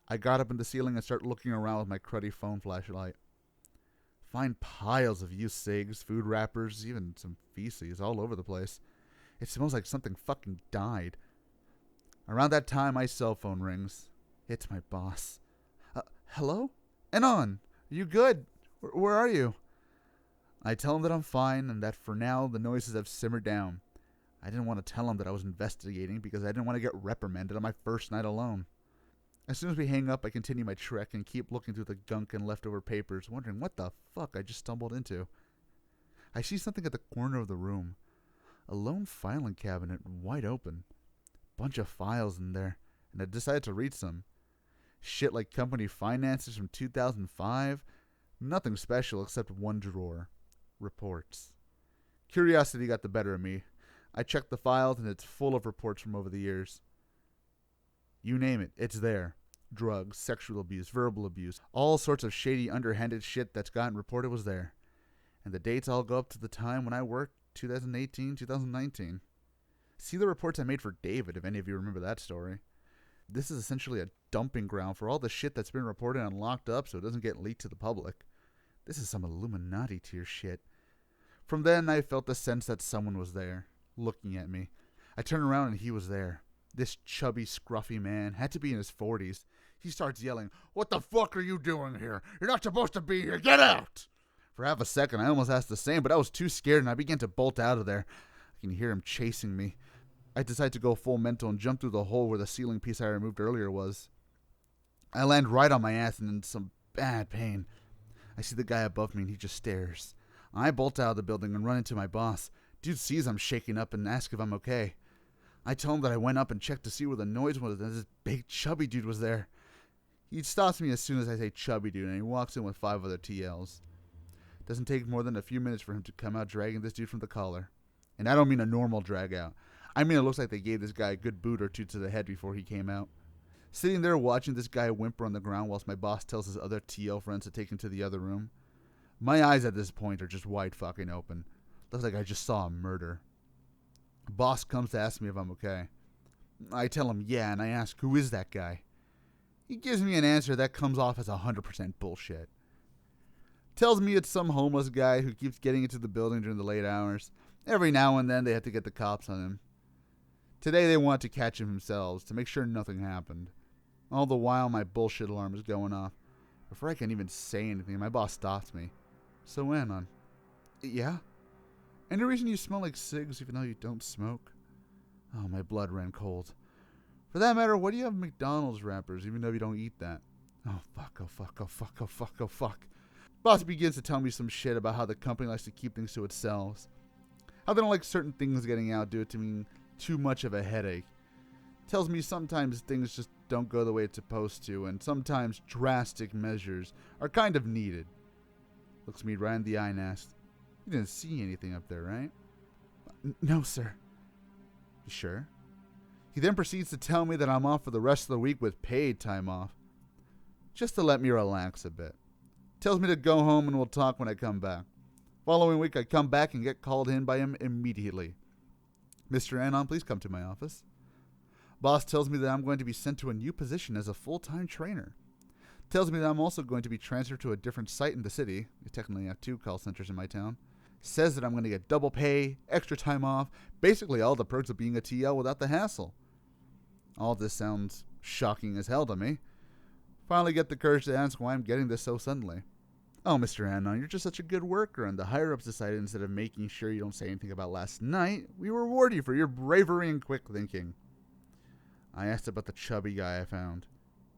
I got up in the ceiling and start looking around with my cruddy phone flashlight. Find piles of used cigs, food wrappers, even some feces all over the place. It smells like something fucking died. Around that time, my cell phone rings. It's my boss. Hello? Anon, are you good? Where are you? I tell him that I'm fine and that for now the noises have simmered down. I didn't want to tell him that I was investigating because I didn't want to get reprimanded on my first night alone. As soon as we hang up, I continue my trek and keep looking through the gunk and leftover papers, wondering what the fuck I just stumbled into. I see something at the corner of the room. A lone filing cabinet wide open. Bunch of files in there, and I decided to read some. Shit like company finances from 2005. Nothing special except one drawer. Reports. Curiosity got the better of me. I checked the files and it's full of reports from over the years. You name it, it's there. Drugs, sexual abuse, verbal abuse, all sorts of shady, underhanded shit that's gotten reported was there. And the dates all go up to the time when I worked, 2018, 2019. See the reports I made for David, if any of you remember that story. This is essentially a dumping ground for all the shit that's been reported and locked up so it doesn't get leaked to the public. This is some Illuminati tier shit. From then, I felt the sense that someone was there, looking at me. I turned around and he was there. This chubby, scruffy man had to be in his 40s. He starts yelling, "What the fuck are you doing here? You're not supposed to be here. Get out!" For half a second, I almost asked the same, but I was too scared and I began to bolt out of there. I can hear him chasing me. I decide to go full mental and jump through the hole where the ceiling piece I removed earlier was. I land right on my ass and in some bad pain. I see the guy above me and he just stares. I bolt out of the building and run into my boss. Dude sees I'm shaking up and asks if I'm okay. I tell him that I went up and checked to see where the noise was and this big chubby dude was there. He stops me as soon as I say chubby dude and he walks in with 5 other TLs. It doesn't take more than a few minutes for him to come out dragging this dude from the collar. And I don't mean a normal drag out. I mean it looks like they gave this guy a good boot or two to the head before he came out. Sitting there watching this guy whimper on the ground whilst my boss tells his other TL friends to take him to the other room. My eyes at this point are just wide fucking open. Looks like I just saw a murder. Boss comes to ask me if I'm okay. I tell him yeah, and I ask who is that guy. He gives me an answer that comes off as 100% bullshit. Tells me it's some homeless guy who keeps getting into the building during the late hours. Every now and then they have to get the cops on him. Today they want to catch him themselves to make sure nothing happened. All the while my bullshit alarm is going off. Before I can even say anything, my boss stops me. So Anon. Yeah? Any reason you smell like cigs even though you don't smoke? Oh, my blood ran cold. For that matter, why do you have McDonald's wrappers even though you don't eat that? Oh fuck, oh fuck, oh fuck, oh fuck, oh fuck. Boss begins to tell me some shit about how the company likes to keep things to itself. How they don't like certain things getting out due to being too much of a headache. Tells me sometimes things just don't go the way it's supposed to, and sometimes drastic measures are kind of needed. looks me right in the eye and asks, "You didn't see anything up there, right?" "No, sir." "You sure?" He then proceeds to tell me that I'm off for the rest of the week with paid time off, just to let me relax a bit. Tells me to go home and we'll talk when I come back. Following week, I come back and get called in by him immediately. "Mr. Anon, please come to my office." Boss tells me that I'm going to be sent to a new position as a full-time trainer. Tells me that I'm also going to be transferred to a different site in the city. We technically have 2 call centers in my town. Says that I'm going to get double pay, extra time off, basically all the perks of being a TL without the hassle. All this sounds shocking as hell to me. Finally get the courage to ask why I'm getting this so suddenly. "Oh, Mr. Anon, you're just such a good worker," and the higher-ups decided instead of making sure you don't say anything about last night, we reward you for your bravery and quick thinking. I asked about the chubby guy I found.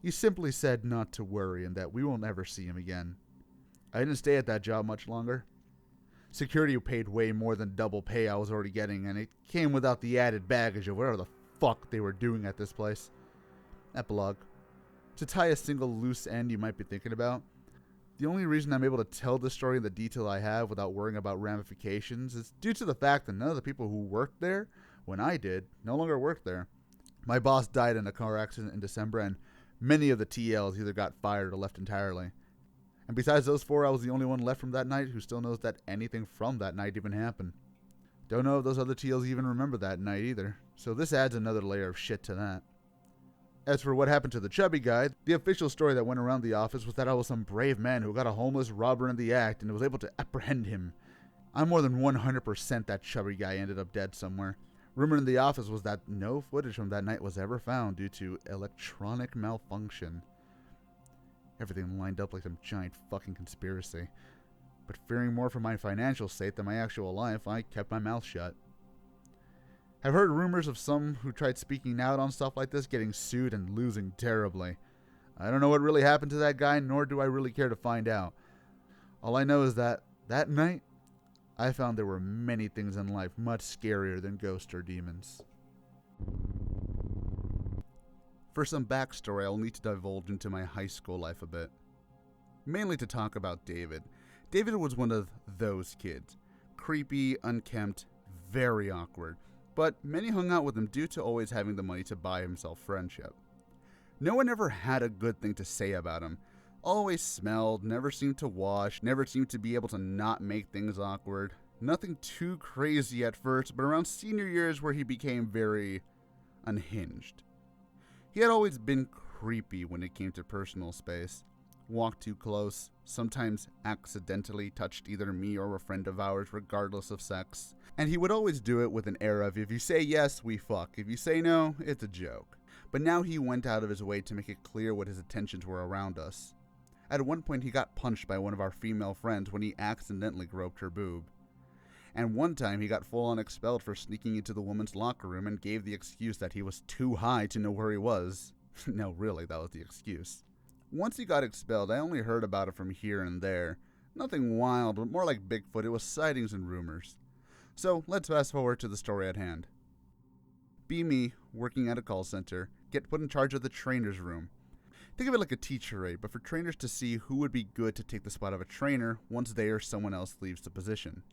He simply said not to worry and that we won't ever see him again. I didn't stay at that job much longer. Security paid way more than double pay I was already getting, and it came without the added baggage of whatever the fuck they were doing at this place. Epilogue. To tie a single loose end you might be thinking about, the only reason I'm able to tell this story in the detail I have without worrying about ramifications is due to the fact that none of the people who worked there when I did no longer work there. My boss died in a car accident in December, and many of the TLs either got fired or left entirely. And besides those 4, I was the only one left from that night who still knows that anything from that night even happened. Don't know if those other TLs even remember that night either, so this adds another layer of shit to that. As for what happened to the chubby guy, the official story that went around the office was that I was some brave man who got a homeless robber in the act and was able to apprehend him. I'm more than 100% that chubby guy ended up dead somewhere. Rumor in the office was that no footage from that night was ever found due to electronic malfunction. Everything lined up like some giant fucking conspiracy. But fearing more for my financial state than my actual life, I kept my mouth shut. I've heard rumors of some who tried speaking out on stuff like this getting sued and losing terribly. I don't know what really happened to that guy, nor do I really care to find out. All I know is that night, I found there were many things in life much scarier than ghosts or demons. For some backstory, I'll need to divulge into my high school life a bit. Mainly to talk about David. David was one of those kids. Creepy, unkempt, very awkward. But many hung out with him due to always having the money to buy himself friendship. No one ever had a good thing to say about him. Always smelled, never seemed to wash, never seemed to be able to not make things awkward. Nothing too crazy at first, but around senior years where he became very unhinged. He had always been creepy when it came to personal space. Walked too close, sometimes accidentally touched either me or a friend of ours regardless of sex. And he would always do it with an air of, if you say yes, we fuck. If you say no, it's a joke. But now he went out of his way to make it clear what his intentions were around us. At one point, he got punched by one of our female friends when he accidentally groped her boob. And one time, he got full-on expelled for sneaking into the woman's locker room and gave the excuse that he was too high to know where he was. No, really, that was the excuse. Once he got expelled, I only heard about it from here and there. Nothing wild, but more like Bigfoot. It was sightings and rumors. So, let's fast forward to the story at hand. Be me, working at a call center, get put in charge of the trainer's room. Think of it like a teacher rate, but for trainers to see who would be good to take the spot of a trainer once they or someone else leaves the position.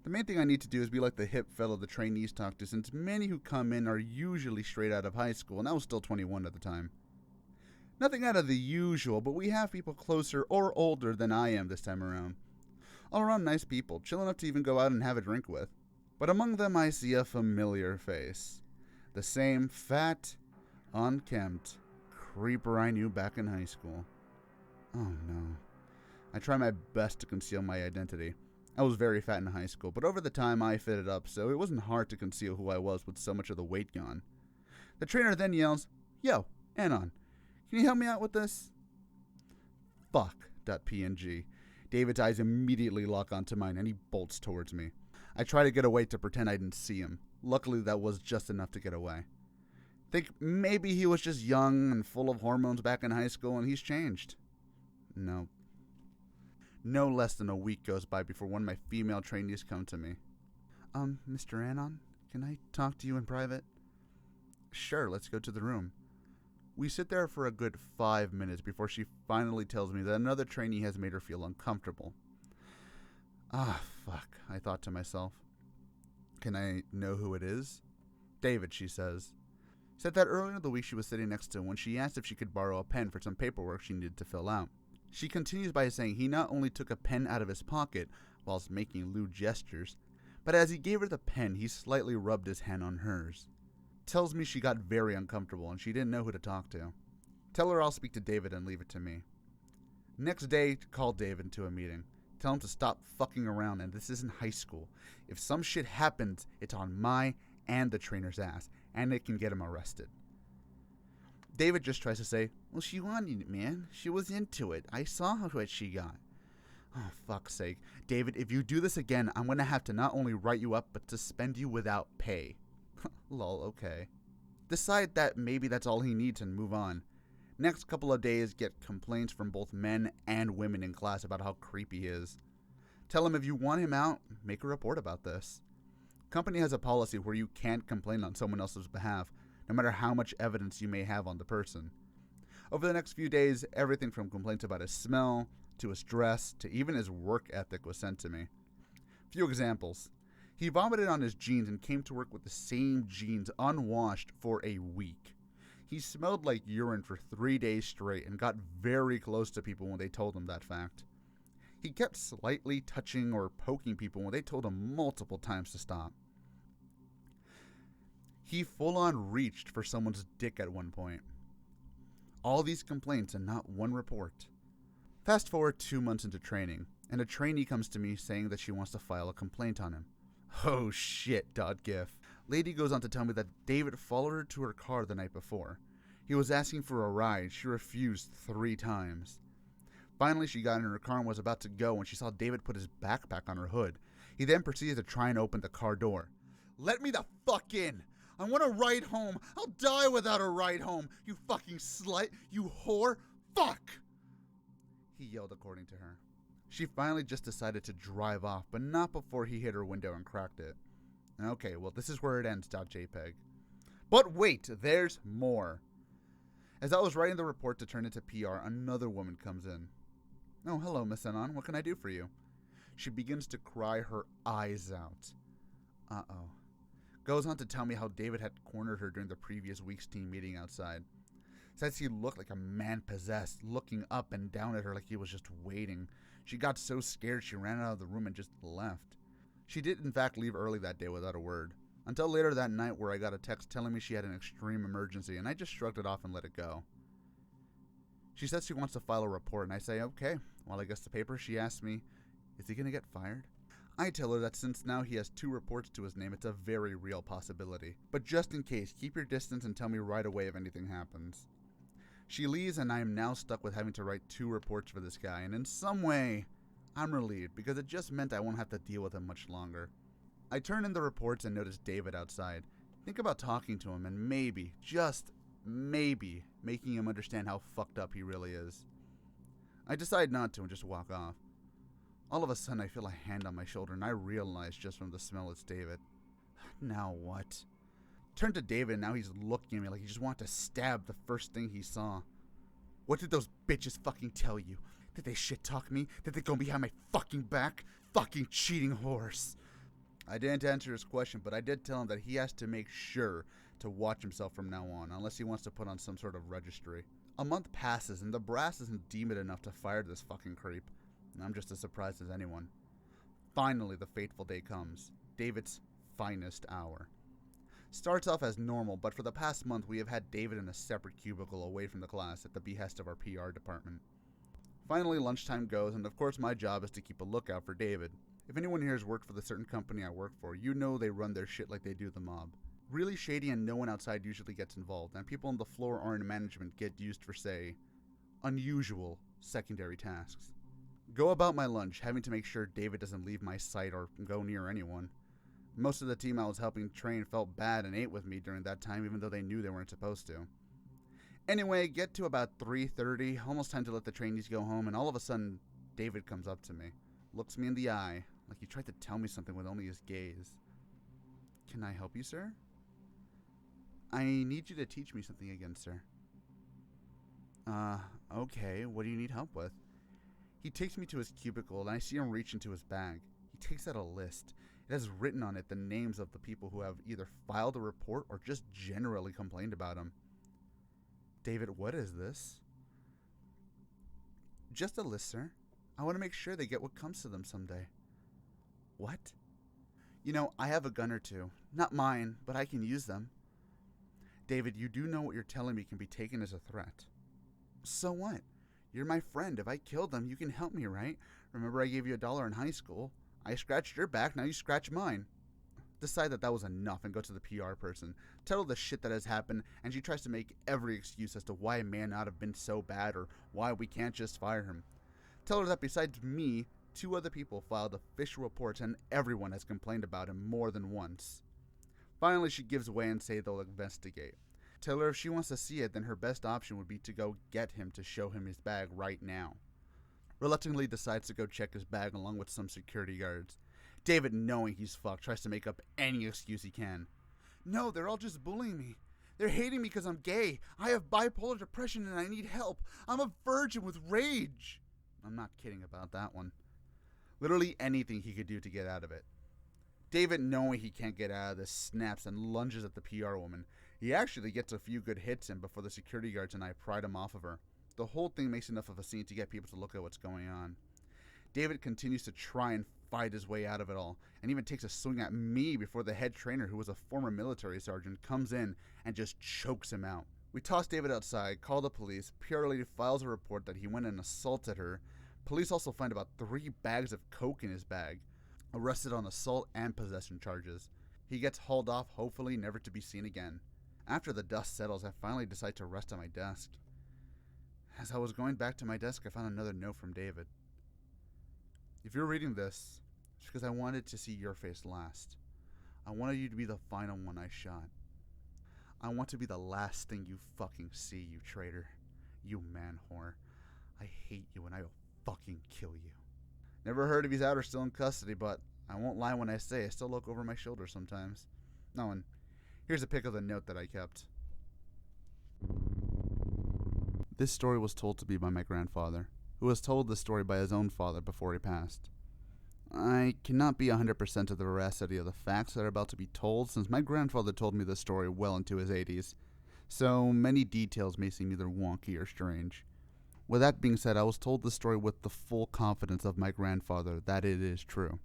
The main thing I need to do is be like the hip fellow the trainees talk to, since many who come in are usually straight out of high school, and I was still 21 at the time. Nothing out of the usual, but we have people closer or older than I am this time around. All around nice people, chill enough to even go out and have a drink with. But among them I see a familiar face. The same fat, unkempt creeper I knew back in high school. Oh no. I try my best to conceal my identity. I was very fat in high school, but over the time I fitted up, so it wasn't hard to conceal who I was with so much of the weight gone. The trainer then yells, "Yo, Anon, can you help me out with this?" Fuck.png. David's eyes immediately lock onto mine and he bolts towards me. I try to get away to pretend I didn't see him. Luckily, that was just enough to get away. Think maybe he was just young and full of hormones back in high school and he's changed. No. No less than a week goes by before one of my female trainees come to me. Mr. Anon, can I talk to you in private?" "Sure, let's go to the room." We sit there for a good 5 minutes before she finally tells me that another trainee has made her feel uncomfortable. Ah, fuck, I thought to myself. Can I know who it is? David, she says. Said that earlier in the week she was sitting next to him when she asked if she could borrow a pen for some paperwork she needed to fill out. She continues by saying he not only took a pen out of his pocket whilst making lewd gestures, but as he gave her the pen, he slightly rubbed his hand on hers. Tells me she got very uncomfortable and she didn't know who to talk to. Tell her I'll speak to David and leave it to me. Next day, call David to a meeting. Tell him to stop fucking around, and this isn't high school. If some shit happens, it's on my and the trainer's ass, and it can get him arrested. David just tries to say, well, she wanted it, man. She was into it. I saw what she got. Oh, fuck's sake. David, if you do this again, I'm going to have to not only write you up, but suspend you without pay. Lol, okay. Decide that maybe that's all he needs and move on. Next couple of days, get complaints from both men and women in class about how creepy he is. Tell him if you want him out, make a report about this. Company has a policy where you can't complain on someone else's behalf, no matter how much evidence you may have on the person. Over the next few days, everything from complaints about his smell, to his dress, to even his work ethic was sent to me. Few examples. He vomited on his jeans and came to work with the same jeans unwashed for a week. He smelled like urine for 3 days straight and got very close to people when they told him that fact. He kept slightly touching or poking people when they told him multiple times to stop. He full-on reached for someone's dick at one point. All these complaints and not one report. Fast forward 2 months into training, and a trainee comes to me saying that she wants to file a complaint on him. Oh shit, .gif. Lady goes on to tell me that David followed her to her car the night before. He was asking for a ride. She refused 3 times. Finally, she got in her car and was about to go when she saw David put his backpack on her hood. He then proceeded to try and open the car door. Let me the fuck in! I want a ride home! I'll die without a ride home! You fucking slut! You whore! Fuck! He yelled according to her. She finally just decided to drive off, but not before he hit her window and cracked it. Okay, well, this is where it ends, .jpg. But wait, there's more. As I was writing the report to turn into PR, another woman comes in. Oh, hello, Miss Anon. What can I do for you? She begins to cry her eyes out. Uh-oh. Goes on to tell me how David had cornered her during the previous week's team meeting outside. Says he looked like a man possessed, looking up and down at her like he was just waiting. She got so scared she ran out of the room and just left. She did in fact leave early that day without a word, until later that night where I got a text telling me she had an extreme emergency, and I just shrugged it off and let it go. She says she wants to file a report, and I say, okay. While I guess the paper, she asks me, is he going to get fired? I tell her that since now he has 2 reports to his name, it's a very real possibility. But just in case, keep your distance and tell me right away if anything happens. She leaves, and I am now stuck with having to write 2 reports for this guy, and in some way, I'm relieved, because it just meant I won't have to deal with him much longer. I turn in the reports and notice David outside. Think about talking to him and maybe, just maybe, making him understand how fucked up he really is. I decide not to and just walk off. All of a sudden, I feel a hand on my shoulder, and I realize just from the smell it's David. Now what? Turn to David, and now he's looking at me like he just wanted to stab the first thing he saw. What did those bitches fucking tell you? Did they shit talk me? Did they go behind my fucking back? Fucking cheating horse. I didn't answer his question, but I did tell him that he has to make sure to watch himself from now on, unless he wants to put on some sort of registry. A month passes, and the brass isn't deem it enough to fire this fucking creep. And I'm just as surprised as anyone. Finally, the fateful day comes. David's finest hour. Starts off as normal, but for the past month we have had David in a separate cubicle away from the class at the behest of our PR department. Finally, lunchtime goes, and of course my job is to keep a lookout for David. If anyone here has worked for the certain company I work for, you know they run their shit like they do the mob. Really shady, and no one outside usually gets involved, and people on the floor or in management get used for, say, unusual secondary tasks. Go about my lunch, having to make sure David doesn't leave my sight or go near anyone. Most of the team I was helping train felt bad and ate with me during that time, even though they knew they weren't supposed to. Anyway, get to about 3:30, almost time to let the trainees go home, and all of a sudden, David comes up to me, looks me in the eye, like he tried to tell me something with only his gaze. Can I help you, sir? I need you to teach me something again, sir. Okay, what do you need help with? He takes me to his cubicle, and I see him reach into his bag. takes out a list. It has written on it the names of the people who have either filed a report or just generally complained about him. David, what is this? Just a list, sir. I want to make sure they get what comes to them someday. What? You know, I have a gun or two. Not mine, but I can use them. David, you do know what you're telling me can be taken as a threat. So what? You're my friend. If I kill them, you can help me, right? Remember I gave you $1 in high school? I scratched your back, now you scratch mine. Decide that was enough and go to the PR person. Tell her the shit that has happened, and she tries to make every excuse as to why it may not have been so bad or why we can't just fire him. Tell her that besides me, 2 other people filed official reports and everyone has complained about him more than once. Finally, she gives way and say they'll investigate. Tell her if she wants to see it, then her best option would be to go get him to show him his bag right now. Reluctantly decides to go check his bag along with some security guards. David, knowing he's fucked, tries to make up any excuse he can. No, they're all just bullying me. They're hating me because I'm gay. I have bipolar depression and I need help. I'm a virgin with rage. I'm not kidding about that one. Literally anything he could do to get out of it. David, knowing he can't get out of this, snaps and lunges at the PR woman. He actually gets a few good hits in before the security guards and I pried him off of her. The whole thing makes enough of a scene to get people to look at what's going on. David continues to try and fight his way out of it all, and even takes a swing at me before the head trainer, who was a former military sergeant, comes in and just chokes him out. We toss David outside, call the police. PR lady files a report that he went and assaulted her. Police also find about 3 bags of coke in his bag. Arrested on assault and possession charges. He gets hauled off, hopefully never to be seen again. After the dust settles, I finally decide to rest at my desk. As I was going back to my desk, I found another note from David. If you're reading this, it's because I wanted to see your face last. I wanted you to be the final one I shot. I want to be the last thing you fucking see, you traitor. You man whore. I hate you and I will fucking kill you. Never heard if he's out or still in custody, but I won't lie when I say I still look over my shoulder sometimes. No, and here's a pic of the note that I kept. This story was told to me by my grandfather, who was told the story by his own father before he passed. I cannot be 100% of the veracity of the facts that are about to be told, since my grandfather told me this story well into his 80s, so many details may seem either wonky or strange. With that being said, I was told the story with the full confidence of my grandfather that it is true.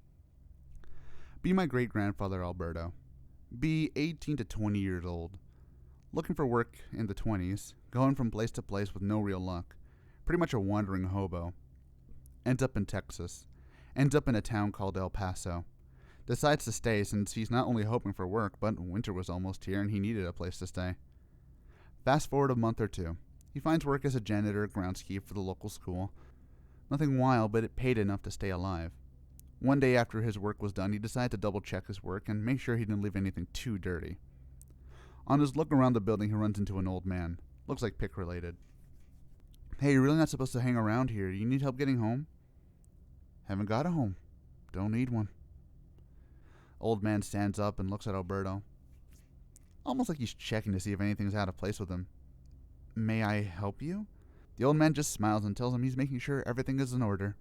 Be my great-grandfather Alberto. Be 18 to 20 years old. Looking for work in the 20s, going from place to place with no real luck. Pretty much a wandering hobo. Ends up in Texas. Ends up in a town called El Paso. Decides to stay since he's not only hoping for work, but winter was almost here and he needed a place to stay. Fast forward a month or 2. He finds work as a janitor at groundskeeper for the local school. Nothing wild, but it paid enough to stay alive. One day after his work was done, he decided to double check his work and make sure he didn't leave anything too dirty. On his look around the building, he runs into an old man. Looks like pick related. Hey, you're really not supposed to hang around here. You need help getting home? Haven't got a home. Don't need one. Old man stands up and looks at Alberto. Almost like he's checking to see if anything's out of place with him. May I help you? The old man just smiles and tells him he's making sure everything is in order.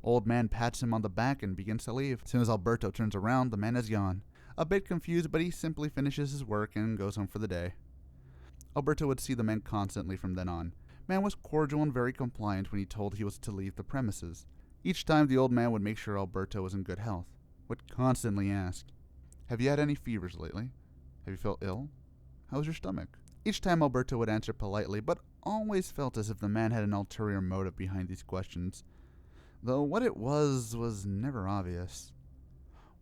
Old man pats him on the back and begins to leave. As soon as Alberto turns around, the man is gone. A bit confused, but he simply finishes his work and goes home for the day. Alberto would see the man constantly from then on. Man was cordial and very compliant when he told he was to leave the premises. Each time the old man would make sure Alberto was in good health. Would constantly ask, have you had any fevers lately? Have you felt ill? How's your stomach? Each time Alberto would answer politely, but always felt as if the man had an ulterior motive behind these questions. Though what it was never obvious.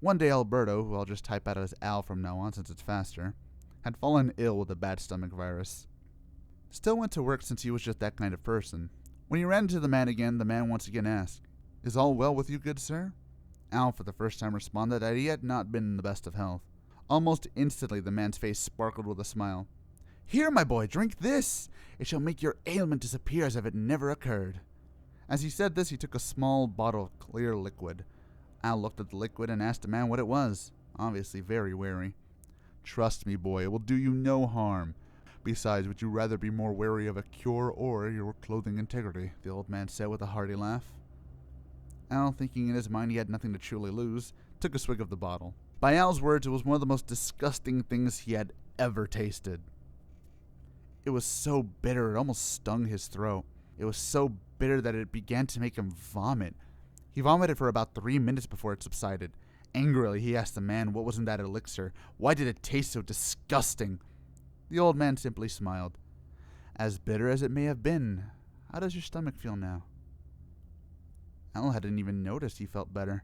One day Alberto, who I'll just type out as Al from now on since it's faster, had fallen ill with a bad stomach virus. Still went to work since he was just that kind of person. When he ran into the man again, the man once again asked, Is all well with you, good sir? Al for the first time responded that he had not been in the best of health. Almost instantly the man's face sparkled with a smile. Here, my boy, drink this. It shall make your ailment disappear as if it never occurred. As he said this, he took a small bottle of clear liquid. Al looked at the liquid and asked the man what it was, obviously very wary. Trust me, boy, it will do you no harm. Besides, would you rather be more wary of a cure or your clothing integrity? The old man said with a hearty laugh. Al, thinking in his mind he had nothing to truly lose, took a swig of the bottle. By Al's words, it was one of the most disgusting things he had ever tasted. It was so bitter it almost stung his throat. It was so bitter that it began to make him vomit. He vomited for about 3 minutes before it subsided. Angrily, he asked the man what was in that elixir. Why did it taste so disgusting? The old man simply smiled. As bitter as it may have been, how does your stomach feel now? Al hadn't even noticed he felt better.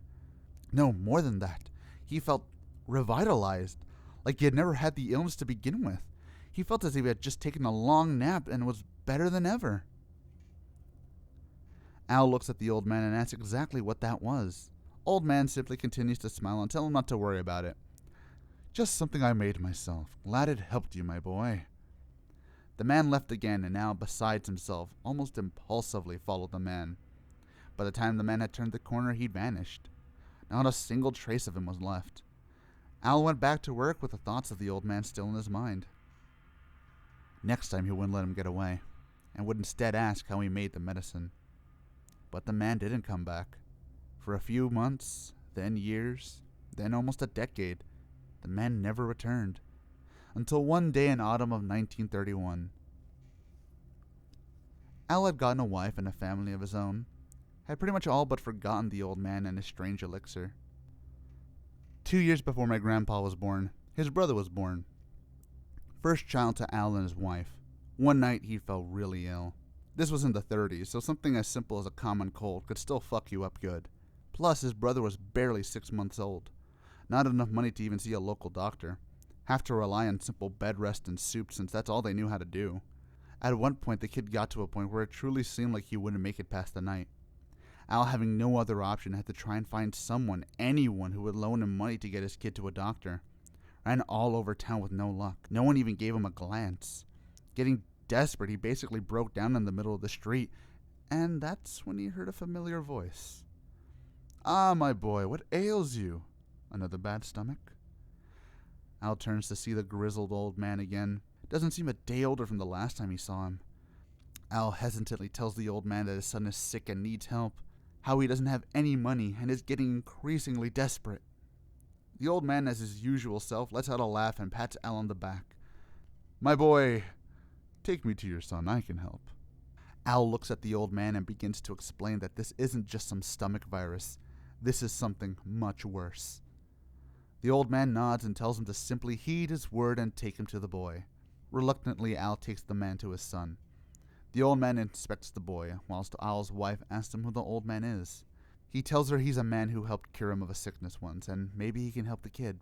No, more than that. He felt revitalized, like he had never had the illness to begin with. He felt as if he had just taken a long nap and was better than ever. Al looks at the old man and asks exactly what that was. Old man simply continues to smile and tell him not to worry about it. Just something I made myself. Glad it helped you, my boy. The man left again, and Al, besides himself, almost impulsively followed the man. By the time the man had turned the corner, he'd vanished. Not a single trace of him was left. Al went back to work with the thoughts of the old man still in his mind. Next time he wouldn't let him get away, and would instead ask how he made the medicine. But the man didn't come back. For a few months, then years, then almost a decade, the man never returned. Until one day in autumn of 1931. Al had gotten a wife and a family of his own, had pretty much all but forgotten the old man and his strange elixir. 2 years before my grandpa was born, his brother was born. First child to Al and his wife. One night he fell really ill. This was in the 30s, so something as simple as a common cold could still fuck you up good. Plus, his brother was barely 6 months old. Not enough money to even see a local doctor. Have to rely on simple bed rest and soup since that's all they knew how to do. At one point, the kid got to a point where it truly seemed like he wouldn't make it past the night. Al, having no other option, had to try and find someone, anyone, who would loan him money to get his kid to a doctor. Ran all over town with no luck. No one even gave him a glance. Getting desperate, he basically broke down in the middle of the street, and that's when he heard a familiar voice. "Ah, my boy, what ails you? Another bad stomach?" Al turns to see the grizzled old man again. Doesn't seem a day older from the last time he saw him. Al hesitantly tells the old man that his son is sick and needs help, how he doesn't have any money and is getting increasingly desperate. The old man, as his usual self, lets out a laugh and pats Al on the back. "My boy, take me to your son, I can help." Al looks at the old man and begins to explain that this isn't just some stomach virus. This is something much worse. The old man nods and tells him to simply heed his word and take him to the boy. Reluctantly, Al takes the man to his son. The old man inspects the boy, whilst Al's wife asks him who the old man is. He tells her he's a man who helped cure him of a sickness once, and maybe he can help the kid.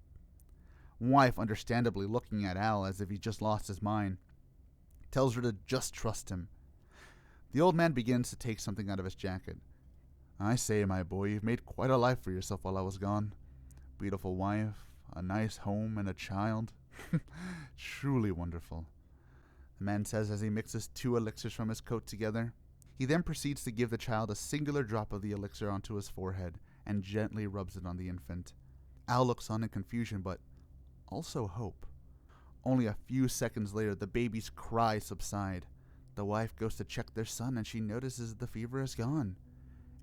Wife, understandably looking at Al as if he just lost his mind, tells her to just trust him. The old man begins to take something out of his jacket. "I say, my boy, you've made quite a life for yourself while I was gone. Beautiful wife, a nice home, and a child. Truly wonderful," the man says as he mixes 2 elixirs from his coat together. He then proceeds to give the child a singular drop of the elixir onto his forehead and gently rubs it on the infant. Al looks on in confusion, but also hope. Only a few seconds later, the baby's cries subside. The wife goes to check their son and she notices the fever is gone.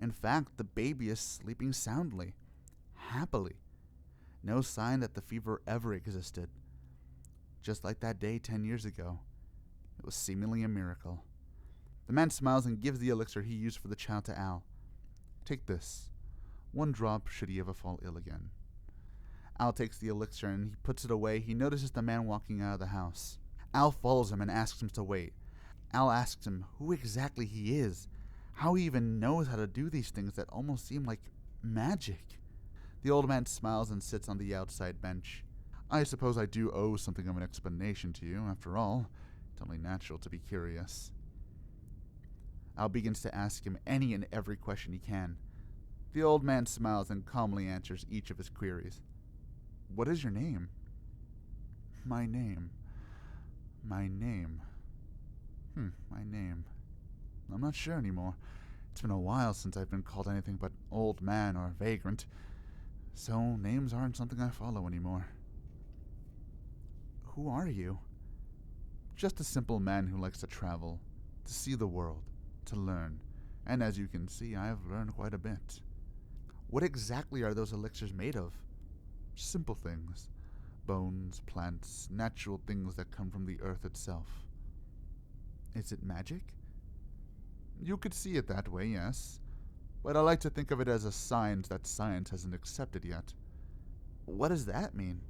In fact, the baby is sleeping soundly, happily. No sign that the fever ever existed. Just like that day 10 years ago. It was seemingly a miracle. The man smiles and gives the elixir he used for the child to Al. "Take this. 1 drop should he ever fall ill again." Al takes the elixir and he puts it away. He notices the man walking out of the house. Al follows him and asks him to wait. Al asks him who exactly he is, how he even knows how to do these things that almost seem like magic. The old man smiles and sits on the outside bench. "I suppose I do owe something of an explanation to you. After all, it's only natural to be curious." Al begins to ask him any and every question he can. The old man smiles and calmly answers each of his queries. "What is your name?" My name. My name. I'm not sure anymore. It's been a while since I've been called anything but old man or vagrant, so names aren't something I follow anymore." "Who are you?" "Just a simple man who likes to travel, to see the world, to learn, and as you can see, I've learned quite a bit." What exactly are those elixirs made of? Simple things. Bones, plants, natural things that come from the earth itself. Is it magic? You could see it that way, yes. But I like to think of it as a science that science hasn't accepted yet. What does that mean?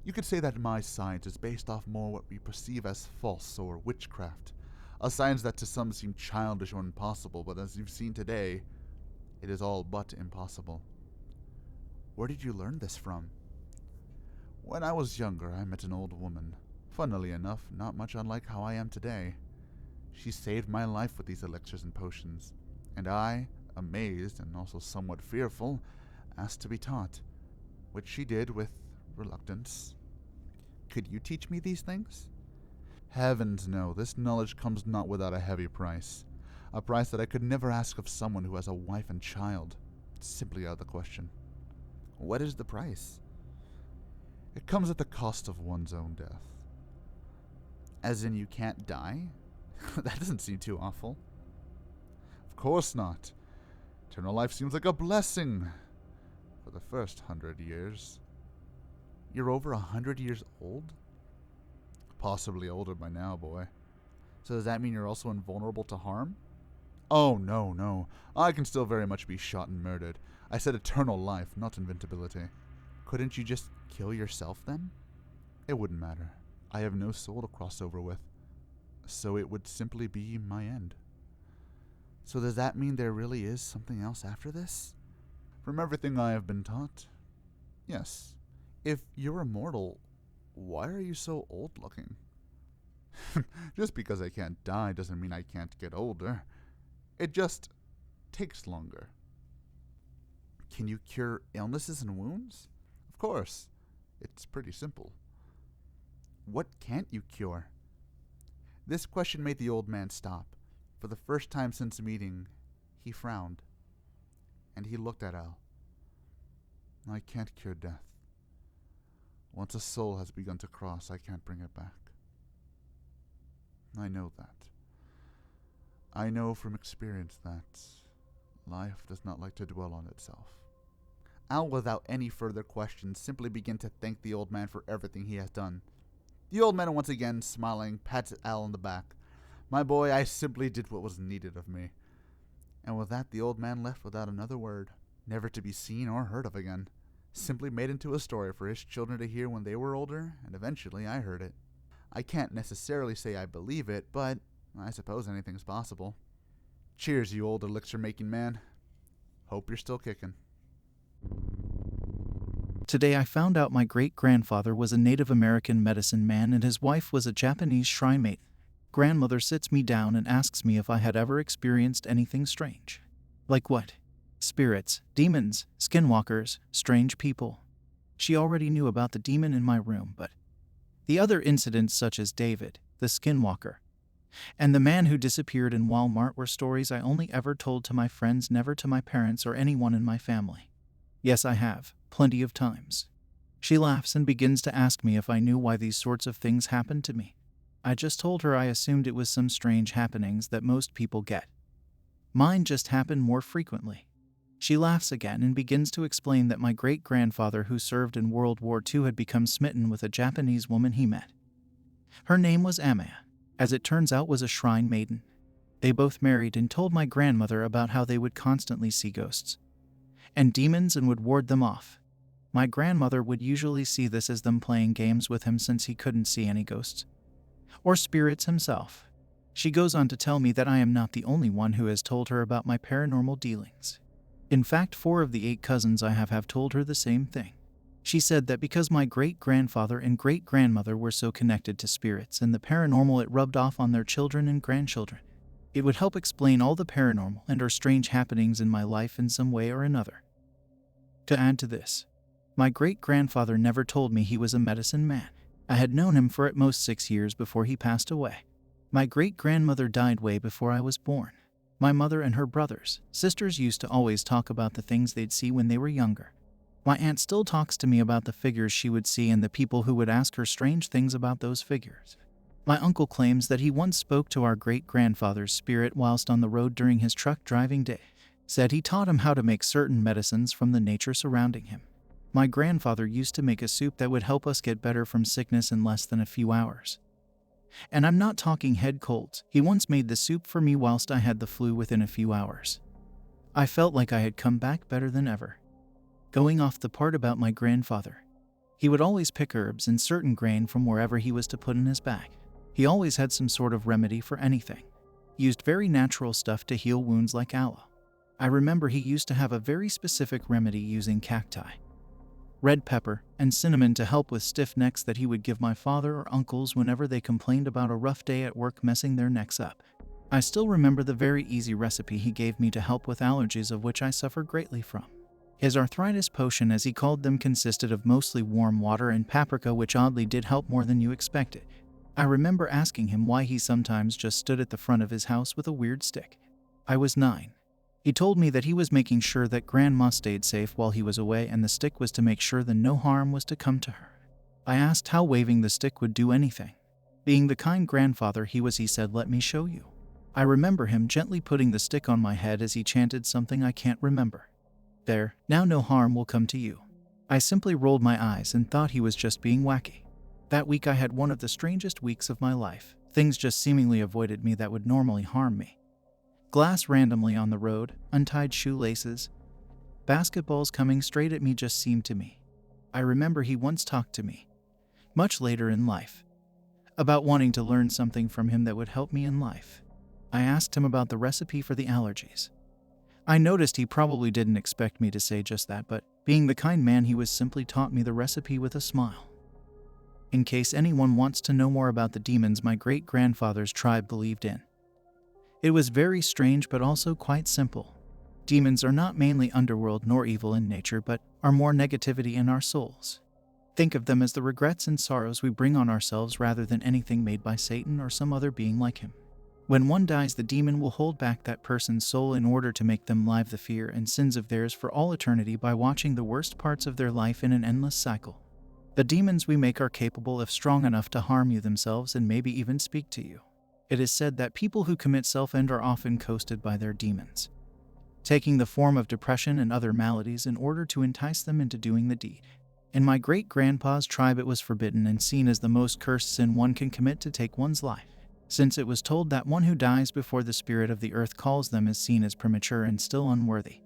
You could say that my science is based off more what we perceive as false or witchcraft. A science that to some seems childish or impossible, but as you've seen today, it is all but impossible. Where did you learn this from? When I was younger, I met an old woman. Funnily enough, not much unlike how I am today. She saved my life with these elixirs and potions, and I, amazed and also somewhat fearful, asked to be taught, which she did with reluctance. Could you teach me these things? Heavens no, this knowledge comes not without a heavy price. A price that I could never ask of someone who has a wife and child. It's simply out of the question. What is the price? It comes at the cost of one's own death. As in you can't die? That doesn't seem too awful. Of course not. Eternal life seems like a blessing. For the first 100 years. You're over 100 years old? Possibly older by now, boy. So does that mean you're also invulnerable to harm? Oh, no. I can still very much be shot and murdered. I said eternal life, not invincibility. Couldn't you just kill yourself then? It wouldn't matter. I have no soul to cross over with. So it would simply be my end. So does that mean there really is something else after this? From everything I have been taught, yes. If you're immortal, why are you so old looking? Just because I can't die doesn't mean I can't get older. It just takes longer. Can you cure illnesses and wounds? Of course. It's pretty simple. What can't you cure? This question made the old man stop. For the first time since the meeting, he frowned. And he looked at Al. I can't cure death. Once a soul has begun to cross, I can't bring it back. I know that. I know from experience that life does not like to dwell on itself. Al, without any further questions, simply began to thank the old man for everything he has done. The old man, once again, smiling, pats Al on the back. My boy, I simply did what was needed of me. And with that, the old man left without another word, never to be seen or heard of again. Simply made into a story for his children to hear when they were older, and eventually I heard it. I can't necessarily say I believe it, but I suppose anything's possible. Cheers, you old elixir-making man. Hope you're still kicking. Today I found out my great-grandfather was a Native American medicine man and his wife was a Japanese shrine maiden. Grandmother sits me down and asks me if I had ever experienced anything strange. Like what? Spirits, demons, skinwalkers, strange people. She already knew about the demon in my room, but the other incidents such as David, the skinwalker, and the man who disappeared in Walmart were stories I only ever told to my friends, never to my parents or anyone in my family. Yes, I have, plenty of times. She laughs and begins to ask me if I knew why these sorts of things happened to me. I just told her I assumed it was some strange happenings that most people get. Mine just happened more frequently. She laughs again and begins to explain that my great-grandfather who served in World War II had become smitten with a Japanese woman he met. Her name was Amaya, as it turns out was a shrine maiden. They both married and told my grandmother about how they would constantly see ghosts and demons and would ward them off. My grandmother would usually see this as them playing games with him since he couldn't see any ghosts or spirits himself. She goes on to tell me that I am not the only one who has told her about my paranormal dealings. In fact, 4 of the 8 cousins I have told her the same thing. She said that because my great-grandfather and great-grandmother were so connected to spirits and the paranormal, it rubbed off on their children and grandchildren. It would help explain all the paranormal and or strange happenings in my life in some way or another. To add to this, my great-grandfather never told me he was a medicine man. I had known him for at most 6 years before he passed away. My great-grandmother died way before I was born. My mother and her brothers, sisters used to always talk about the things they'd see when they were younger. My aunt still talks to me about the figures she would see and the people who would ask her strange things about those figures. My uncle claims that he once spoke to our great-grandfather's spirit whilst on the road during his truck driving day. Said he taught him how to make certain medicines from the nature surrounding him. My grandfather used to make a soup that would help us get better from sickness in less than a few hours. And I'm not talking head colds. He once made the soup for me whilst I had the flu within a few hours. I felt like I had come back better than ever. Going off the part about my grandfather, he would always pick herbs and certain grain from wherever he was to put in his bag. He always had some sort of remedy for anything. Used very natural stuff to heal wounds like aloe. I remember he used to have a very specific remedy using cacti, red pepper, and cinnamon to help with stiff necks that he would give my father or uncles whenever they complained about a rough day at work messing their necks up. I still remember the very easy recipe he gave me to help with allergies, of which I suffer greatly from. His arthritis potion, as he called them, consisted of mostly warm water and paprika, which oddly did help more than you expected. I remember asking him why he sometimes just stood at the front of his house with a weird stick. I was 9. He told me that he was making sure that Grandma stayed safe while he was away, and the stick was to make sure that no harm was to come to her. I asked how waving the stick would do anything. Being the kind grandfather he was, he said, "Let me show you." I remember him gently putting the stick on my head as he chanted something I can't remember. "There, now no harm will come to you." I simply rolled my eyes and thought he was just being wacky. That week I had one of the strangest weeks of my life. Things just seemingly avoided me that would normally harm me. Glass randomly on the road, untied shoelaces, basketballs coming straight at me just seemed to me. I remember he once talked to me, much later in life, about wanting to learn something from him that would help me in life. I asked him about the recipe for the allergies. I noticed he probably didn't expect me to say just that, but being the kind man he was, simply taught me the recipe with a smile. In case anyone wants to know more about the demons my great-grandfather's tribe believed in, it was very strange but also quite simple. Demons are not mainly underworld nor evil in nature, but are more negativity in our souls. Think of them as the regrets and sorrows we bring on ourselves rather than anything made by Satan or some other being like him. When one dies, the demon will hold back that person's soul in order to make them live the fear and sins of theirs for all eternity by watching the worst parts of their life in an endless cycle. The demons we make are capable of strong enough to harm you themselves and maybe even speak to you. It is said that people who commit self-end are often coasted by their demons, taking the form of depression and other maladies in order to entice them into doing the deed. In my great-grandpa's tribe, it was forbidden and seen as the most cursed sin one can commit to take one's life, since it was told that one who dies before the spirit of the earth calls them is seen as premature and still unworthy,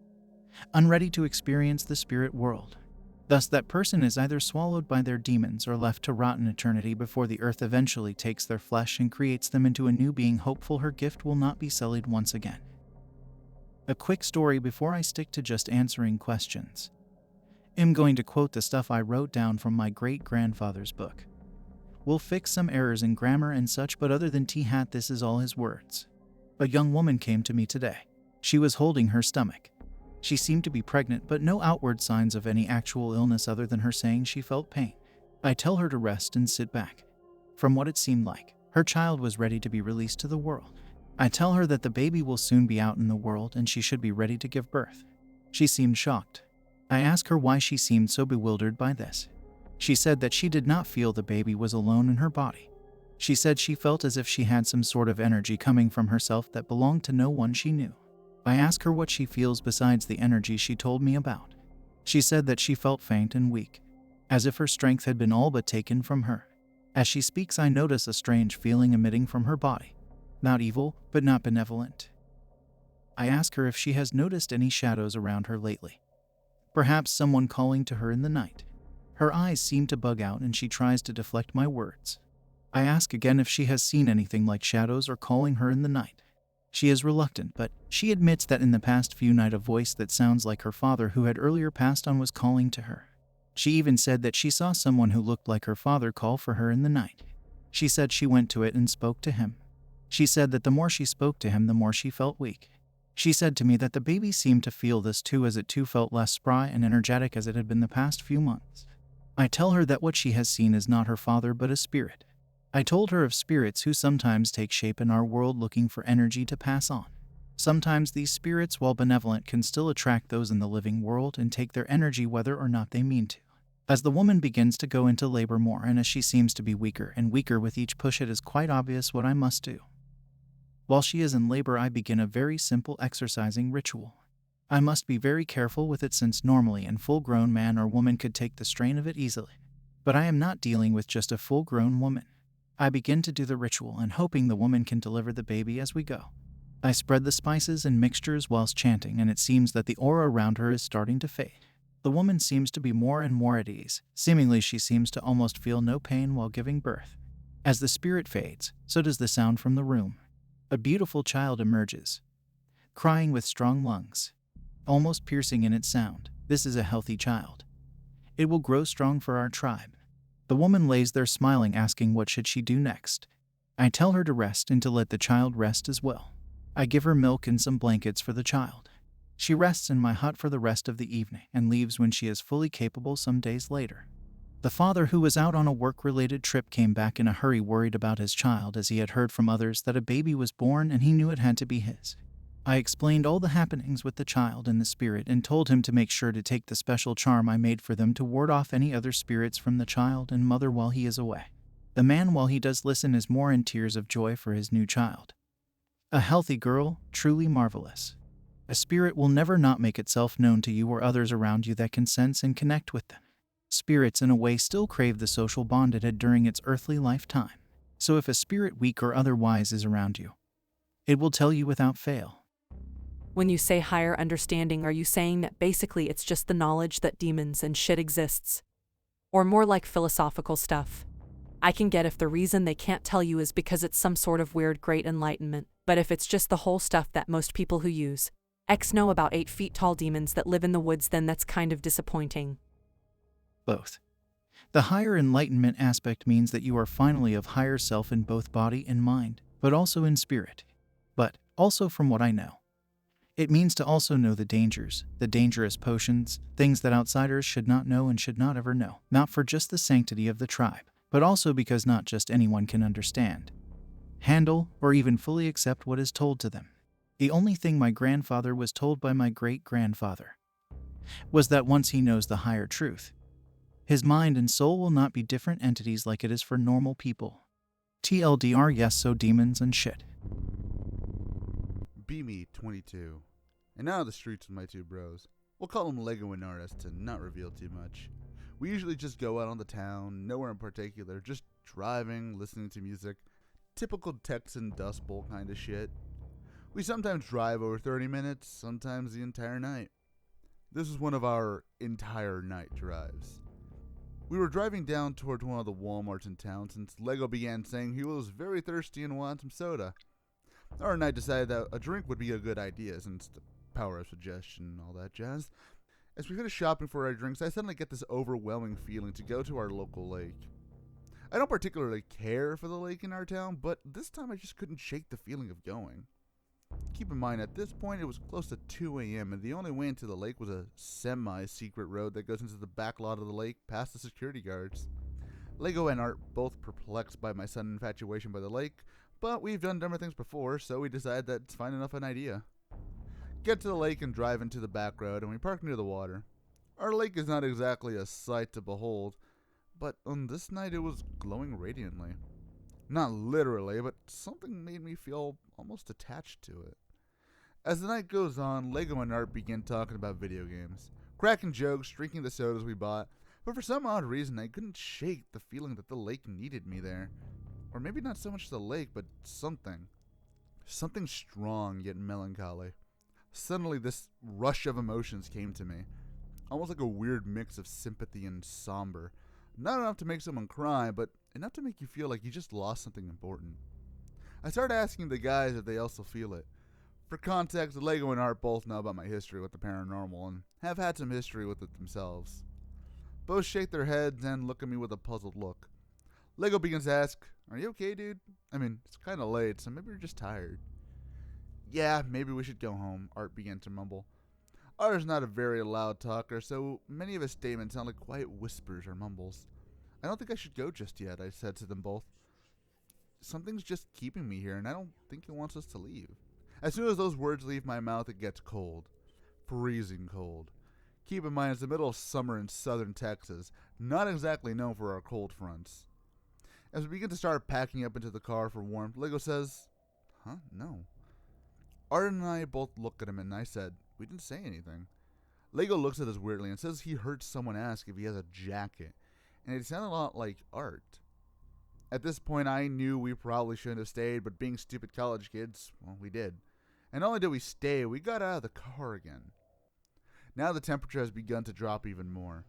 unready to experience the spirit world. Thus, that person is either swallowed by their demons or left to rot in eternity before the earth eventually takes their flesh and creates them into a new being, hopeful her gift will not be sullied once again. A quick story before I stick to just answering questions. I'm going to quote the stuff I wrote down from my great-grandfather's book. We'll fix some errors in grammar and such, but other than T-hat, this is all his words. A young woman came to me today. She was holding her stomach. She seemed to be pregnant, but no outward signs of any actual illness other than her saying she felt pain. I tell her to rest and sit back. From what it seemed like, her child was ready to be released to the world. I tell her that the baby will soon be out in the world and she should be ready to give birth. She seemed shocked. I asked her why she seemed so bewildered by this. She said that she did not feel the baby was alone in her body. She said she felt as if she had some sort of energy coming from herself that belonged to no one she knew. I asked her what she feels besides the energy she told me about. She said that she felt faint and weak, as if her strength had been all but taken from her. As she speaks, I notice a strange feeling emitting from her body. Not evil, but not benevolent. I ask her if she has noticed any shadows around her lately. Perhaps someone calling to her in the night. Her eyes seem to bug out and she tries to deflect my words. I ask again if she has seen anything like shadows or calling her in the night. She is reluctant, but she admits that in the past few nights a voice that sounds like her father, who had earlier passed on, was calling to her. She even said that she saw someone who looked like her father call for her in the night. She said she went to it and spoke to him. She said that the more she spoke to him, the more she felt weak. She said to me that the baby seemed to feel this too, as it too felt less spry and energetic as it had been the past few months. I tell her that what she has seen is not her father but a spirit. I told her of spirits who sometimes take shape in our world looking for energy to pass on. Sometimes these spirits, while benevolent, can still attract those in the living world and take their energy whether or not they mean to. As the woman begins to go into labor more and as she seems to be weaker and weaker with each push, it is quite obvious what I must do. While she is in labor, I begin a very simple exercising ritual. I must be very careful with it since normally a full-grown man or woman could take the strain of it easily. But I am not dealing with just a full-grown woman. I begin to do the ritual and hoping the woman can deliver the baby as we go. I spread the spices and mixtures whilst chanting, and it seems that the aura around her is starting to fade. The woman seems to be more and more at ease. Seemingly she seems to almost feel no pain while giving birth. As the spirit fades, so does the sound from the room. A beautiful child emerges, crying with strong lungs, almost piercing in its sound. This is a healthy child. It will grow strong for our tribe. The woman lays there smiling, asking what should she do next. I tell her to rest and to let the child rest as well. I give her milk and some blankets for the child. She rests in my hut for the rest of the evening and leaves when she is fully capable some days later. The father, who was out on a work-related trip, came back in a hurry, worried about his child, as he had heard from others that a baby was born and he knew it had to be his. I explained all the happenings with the child and the spirit and told him to make sure to take the special charm I made for them to ward off any other spirits from the child and mother while he is away. The man, while he does listen, is more in tears of joy for his new child. A healthy girl, truly marvelous. A spirit will never not make itself known to you or others around you that can sense and connect with them. Spirits, in a way, still crave the social bond it had during its earthly lifetime. So if a spirit, weak or otherwise, is around you, it will tell you without fail. When you say higher understanding, are you saying that basically it's just the knowledge that demons and shit exists? Or more like philosophical stuff? I can get if the reason they can't tell you is because it's some sort of weird great enlightenment, but if it's just the whole stuff that most people who use X know about 8 feet tall demons that live in the woods, then that's kind of disappointing. Both. The higher enlightenment aspect means that you are finally of higher self in both body and mind, but also in spirit. But, also from what I know, it means to also know the dangers, the dangerous potions, things that outsiders should not know and should not ever know, not for just the sanctity of the tribe, but also because not just anyone can understand, handle, or even fully accept what is told to them. The only thing my grandfather was told by my great-grandfather was that once he knows the higher truth, his mind and soul will not be different entities like it is for normal people. TLDR, yes, so demons and shit. Me 22. And now the streets with my two bros. We'll call them Lego and artists to not reveal too much. We usually just go out on the town, nowhere in particular, just driving, listening to music, typical Texan Dust Bowl kind of shit. We sometimes drive over 30 minutes, sometimes the entire night. This was one of our entire night drives. We were driving down towards one of the Walmarts in town since Lego began saying he was very thirsty and wanted some soda. Our and I decided that a drink would be a good idea since the power of suggestion and all that jazz. As we finished shopping for our drinks, I suddenly get this overwhelming feeling to go to our local lake. I don't particularly care for the lake in our town, but this time I just couldn't shake the feeling of going. Keep in mind, at this point it was close to 2 a.m. and the only way into the lake was a semi-secret road that goes into the back lot of the lake past the security guards. Lego and Art both perplexed by my sudden infatuation by the lake, but we've done dumber things before, so we decided that it's fine enough an idea. Get to the lake and drive into the back road, and we park near the water. Our lake is not exactly a sight to behold, but on this night it was glowing radiantly. Not literally, but something made me feel almost attached to it. As the night goes on, Lego and Art begin talking about video games, cracking jokes, drinking the sodas we bought, but for some odd reason I couldn't shake the feeling that the lake needed me there. Or maybe not so much the lake, but something. Something strong yet melancholy. Suddenly this rush of emotions came to me, almost like a weird mix of sympathy and somber. Not enough to make someone cry, but enough to make you feel like you just lost something important. I started asking the guys if they also feel it. For context, Lego and Art both know about my history with the paranormal and have had some history with it themselves. Both shake their heads and look at me with a puzzled look. Lego begins to ask, "Are you okay, dude? I mean, it's kind of late, so maybe you're just tired." "Yeah, maybe we should go home," Art began to mumble. Art is not a very loud talker, so many of his statements sound like quiet whispers or mumbles. "I don't think I should go just yet," I said to them both. "Something's just keeping me here, and I don't think it wants us to leave." As soon as those words leave my mouth, it gets cold. Freezing cold. Keep in mind, it's the middle of summer in southern Texas, not exactly known for our cold fronts. As we begin to start packing up into the car for warmth, Lego says, "Huh? No." Art and I both look at him, and I said, we didn't say anything. Lego looks at us weirdly and says he heard someone ask if he has a jacket, and it sounded a lot like Art. At this point, I knew we probably shouldn't have stayed, but being stupid college kids, well, we did. And not only did we stay, we got out of the car again. Now the temperature has begun to drop even more.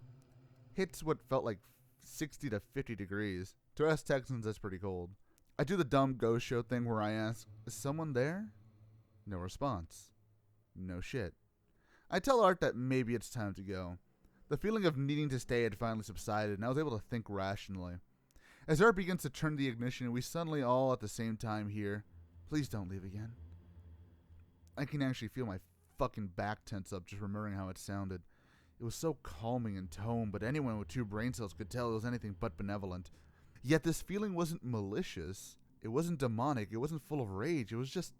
Hits what felt like 60 to 50 degrees. To us Texans, that's pretty cold. I do the dumb ghost show thing where I ask, is someone there? No response. No shit. I tell Art that maybe it's time to go. The feeling of needing to stay had finally subsided, and I was able to think rationally. As Art begins to turn the ignition, we suddenly all at the same time hear, please don't leave again. I can actually feel my fucking back tense up just remembering how it sounded. It was so calming in tone, but anyone with 2 brain cells could tell it was anything but benevolent. Yet this feeling wasn't malicious. It wasn't demonic. It wasn't full of rage. It was just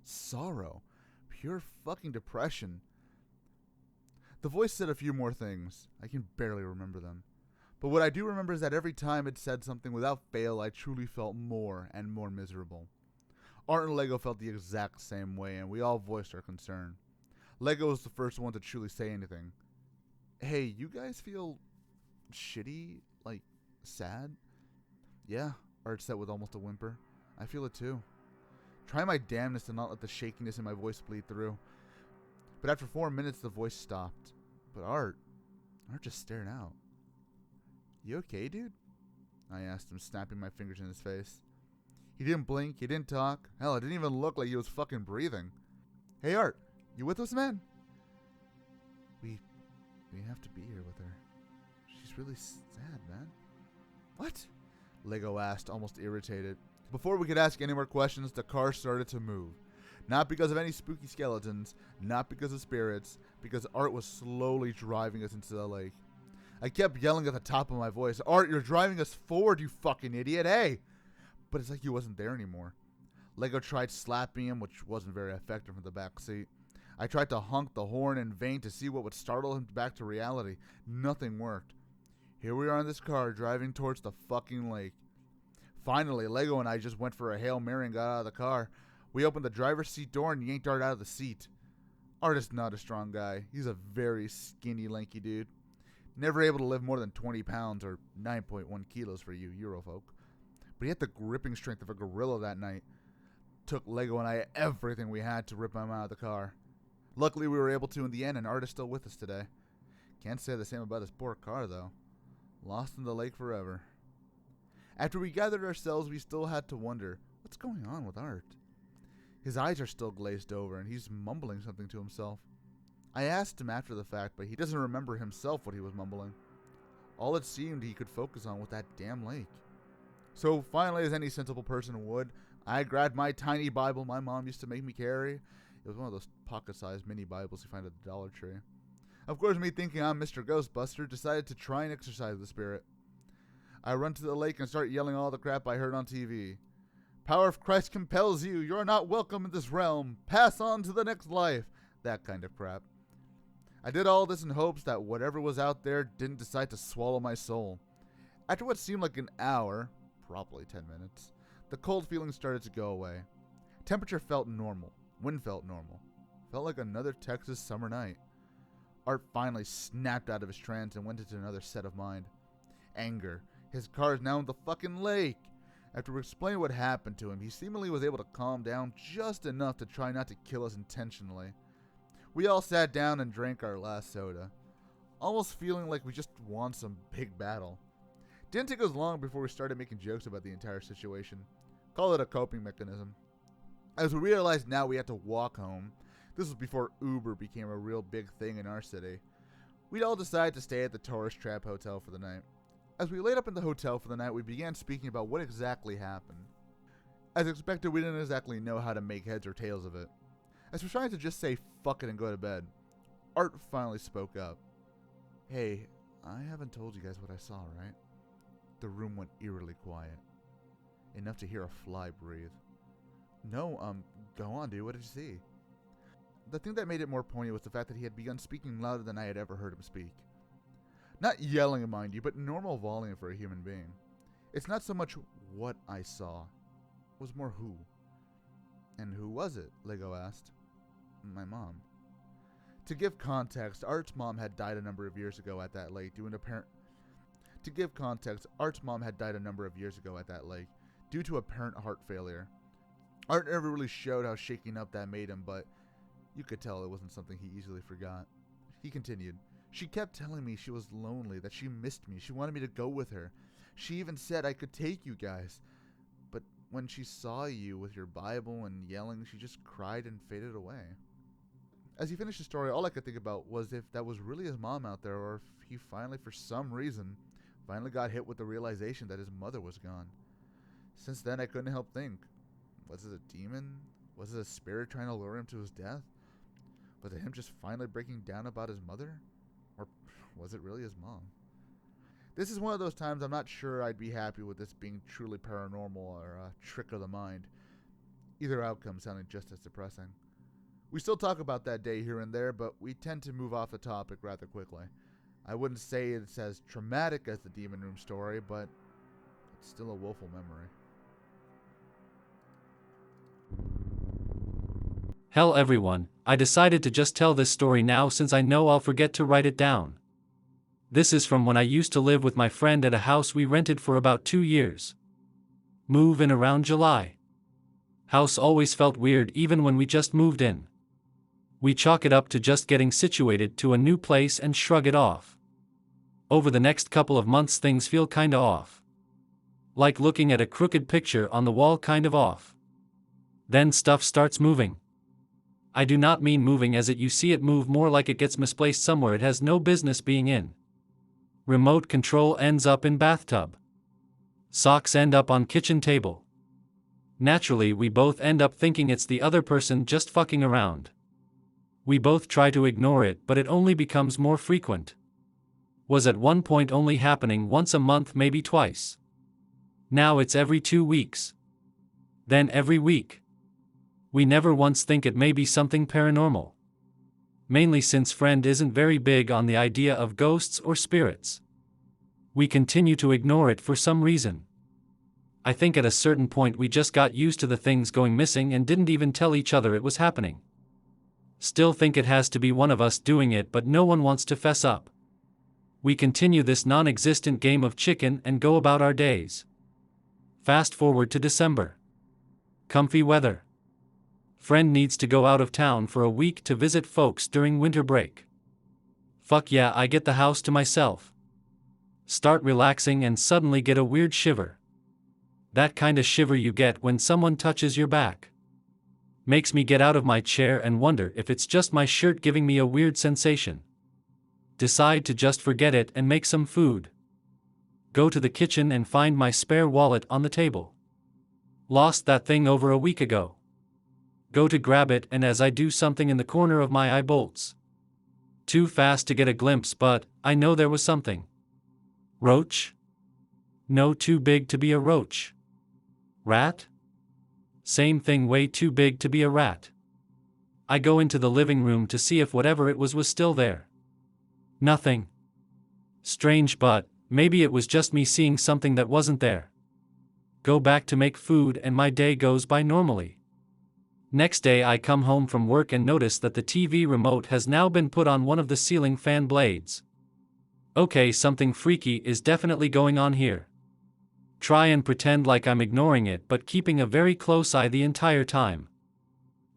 sorrow. Pure fucking depression. The voice said a few more things. I can barely remember them. But what I do remember is that every time it said something without fail, I truly felt more and more miserable. Art and Lego felt the exact same way, and we all voiced our concern. Lego was the first one to truly say anything. Hey, you guys feel shitty? Like, sad? Yeah, Art said with almost a whimper. I feel it too. Try my damnedest to not let the shakiness in my voice bleed through. But after 4 minutes, the voice stopped. But Art just stared out. You okay, dude? I asked him, snapping my fingers in his face. He didn't blink, he didn't talk. Hell, it didn't even look like he was fucking breathing. Hey, Art, you with us, man? We have to be here with her. She's really sad, man. What? Lego asked, almost irritated. Before we could ask any more questions, the car started to move. Not because of any spooky skeletons, not because of spirits, because Art was slowly driving us into the lake. I kept yelling at the top of my voice, Art, you're driving us forward, you fucking idiot, hey! But it's like he wasn't there anymore. Lego tried slapping him, which wasn't very effective from the back seat. I tried to honk the horn in vain to see what would startle him back to reality. Nothing worked. Here we are in this car, driving towards the fucking lake. Finally, Lego and I just went for a Hail Mary and got out of the car. We opened the driver's seat door and yanked Art out of the seat. Art is not a strong guy. He's a very skinny, lanky dude. Never able to lift more than 20 pounds or 9.1 kilos for you Eurofolk. But he had the gripping strength of a gorilla that night. Took Lego and I everything we had to rip him out of the car. Luckily, we were able to in the end, and Art is still with us today. Can't say the same about his poor car, though. Lost in the lake forever. After we gathered ourselves, we still had to wonder, what's going on with Art? His eyes are still glazed over, and he's mumbling something to himself. I asked him after the fact, but he doesn't remember himself what he was mumbling. All it seemed he could focus on was that damn lake. So finally, as any sensible person would, I grabbed my tiny Bible my mom used to make me carry. It was one of those pocket-sized mini Bibles you find at the Dollar Tree. Of course, me thinking I'm Mr. Ghostbuster, decided to try and exercise the spirit. I run to the lake and start yelling all the crap I heard on TV. Power of Christ compels you. You're not welcome in this realm. Pass on to the next life. That kind of crap. I did all this in hopes that whatever was out there didn't decide to swallow my soul. After what seemed like an hour, probably 10 minutes, the cold feeling started to go away. Temperature felt normal. Wind felt normal. Felt like another Texas summer night. Art finally snapped out of his trance and went into another set of mind. Anger. His car is now in the fucking lake. After we explained what happened to him, he seemingly was able to calm down just enough to try not to kill us intentionally. We all sat down and drank our last soda, almost feeling like we just won some big battle. Didn't take us long before we started making jokes about the entire situation. Call it a coping mechanism. As we realized now we had to walk home, this was before Uber became a real big thing in our city, we'd all decided to stay at the Tourist Trap Hotel for the night. As we laid up in the hotel for the night, we began speaking about what exactly happened. As expected, we didn't exactly know how to make heads or tails of it. As we're trying to just say fuck it and go to bed, Art finally spoke up. Hey, I haven't told you guys what I saw, right? The room went eerily quiet. Enough to hear a fly breathe. No, go on, dude, what did you see? The thing that made it more poignant was the fact that he had begun speaking louder than I had ever heard him speak. Not yelling, mind you, but normal volume for a human being. It's not so much what I saw, it was more who. And who was it? Lego asked. My mom. To give context, Art's mom had died a number of years ago at that lake due to apparent heart failure. Art never really showed how shaken up that made him, but you could tell it wasn't something he easily forgot. He continued, "She kept telling me she was lonely, that she missed me, she wanted me to go with her. She even said I could take you guys. But when she saw you with your Bible and yelling, she just cried and faded away." As he finished the story, all I could think about was if that was really his mom out there, or if he finally, for some reason, got hit with the realization that his mother was gone. Since then, I couldn't help think, was it a demon? Was it a spirit trying to lure him to his death? Was it him just finally breaking down about his mother? Or was it really his mom? This is one of those times I'm not sure I'd be happy with this being truly paranormal or a trick of the mind. Either outcome sounding just as depressing. We still talk about that day here and there, but we tend to move off the topic rather quickly. I wouldn't say it's as traumatic as the Demon Room story, but it's still a woeful memory. Hell everyone, I decided to just tell this story now since I know I'll forget to write it down. This is from when I used to live with my friend at a house we rented for about 2 years. Move in around July. House always felt weird even when we just moved in. We chalk it up to just getting situated to a new place and shrug it off. Over the next couple of months things feel kinda off. Like looking at a crooked picture on the wall, kind of off. Then stuff starts moving. I do not mean moving as you see it move, more like it gets misplaced somewhere it has no business being in. Remote control ends up in bathtub. Socks end up on kitchen table. Naturally we both end up thinking it's the other person just fucking around. We both try to ignore it, but it only becomes more frequent. Was at one point only happening once a month, maybe twice. Now it's every 2 weeks. Then every week. We never once think it may be something paranormal. Mainly since friend isn't very big on the idea of ghosts or spirits. We continue to ignore it for some reason. I think at a certain point we just got used to the things going missing and didn't even tell each other it was happening. Still think it has to be one of us doing it, but no one wants to fess up. We continue this non-existent game of chicken and go about our days. Fast forward to December. Comfy weather. Friend needs to go out of town for a week to visit folks during winter break. Fuck yeah, I get the house to myself. Start relaxing and suddenly get a weird shiver. That kind of shiver you get when someone touches your back. Makes me get out of my chair and wonder if it's just my shirt giving me a weird sensation. Decide to just forget it and make some food. Go to the kitchen and find my spare wallet on the table. Lost that thing over a week ago. Go to grab it, and as I do, something in the corner of my eye bolts. Too fast to get a glimpse, but I know there was something. Roach? No, too big to be a roach. Rat? Same thing, way too big to be a rat. I go into the living room to see if whatever it was still there. Nothing. Strange, but maybe it was just me seeing something that wasn't there. Go back to make food and my day goes by normally. Next day I come home from work and notice that the TV remote has now been put on one of the ceiling fan blades. Okay, something freaky is definitely going on here. Try and pretend like I'm ignoring it, but keeping a very close eye the entire time.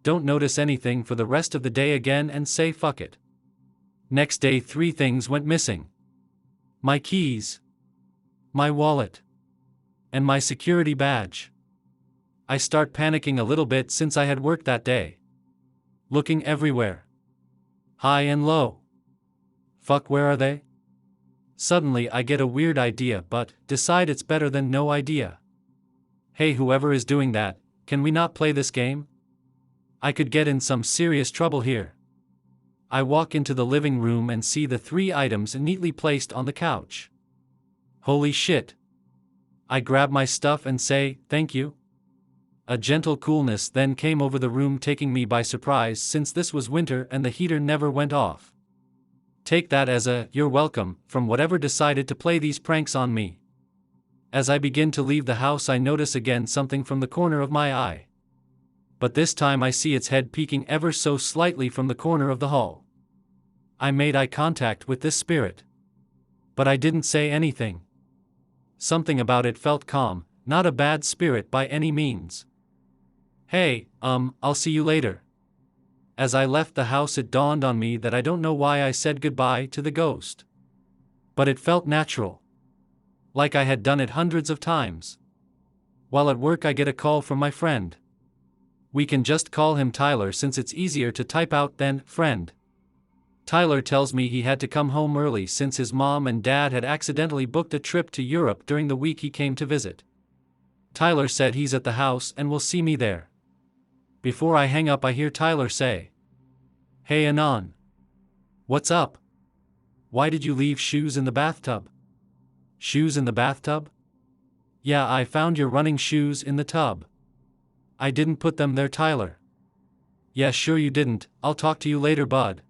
Don't notice anything for the rest of the day again and say fuck it. Next day 3 things went missing. My keys, my wallet, and my security badge. I start panicking a little bit since I had work that day. Looking everywhere. High and low. Fuck, where are they? Suddenly I get a weird idea, but decide it's better than no idea. Hey, whoever is doing that, can we not play this game? I could get in some serious trouble here. I walk into the living room and see the 3 items neatly placed on the couch. Holy shit. I grab my stuff and say, thank you. A gentle coolness then came over the room, taking me by surprise since this was winter and the heater never went off. Take that as a, you're welcome, from whatever decided to play these pranks on me. As I begin to leave the house I notice again something from the corner of my eye. But this time I see its head peeking ever so slightly from the corner of the hall. I made eye contact with this spirit. But I didn't say anything. Something about it felt calm, not a bad spirit by any means. Hey, I'll see you later. As I left the house, it dawned on me that I don't know why I said goodbye to the ghost. But it felt natural. Like I had done it hundreds of times. While at work, I get a call from my friend. We can just call him Tyler since it's easier to type out than friend. Tyler tells me he had to come home early since his mom and dad had accidentally booked a trip to Europe during the week he came to visit. Tyler said he's at the house and will see me there. Before I hang up, I hear Tyler say, "Hey Anon. What's up? Why did you leave shoes in the bathtub?" Shoes in the bathtub? Yeah, I found your running shoes in the tub. I didn't put them there, Tyler. Yeah, sure you didn't. I'll talk to you later, bud.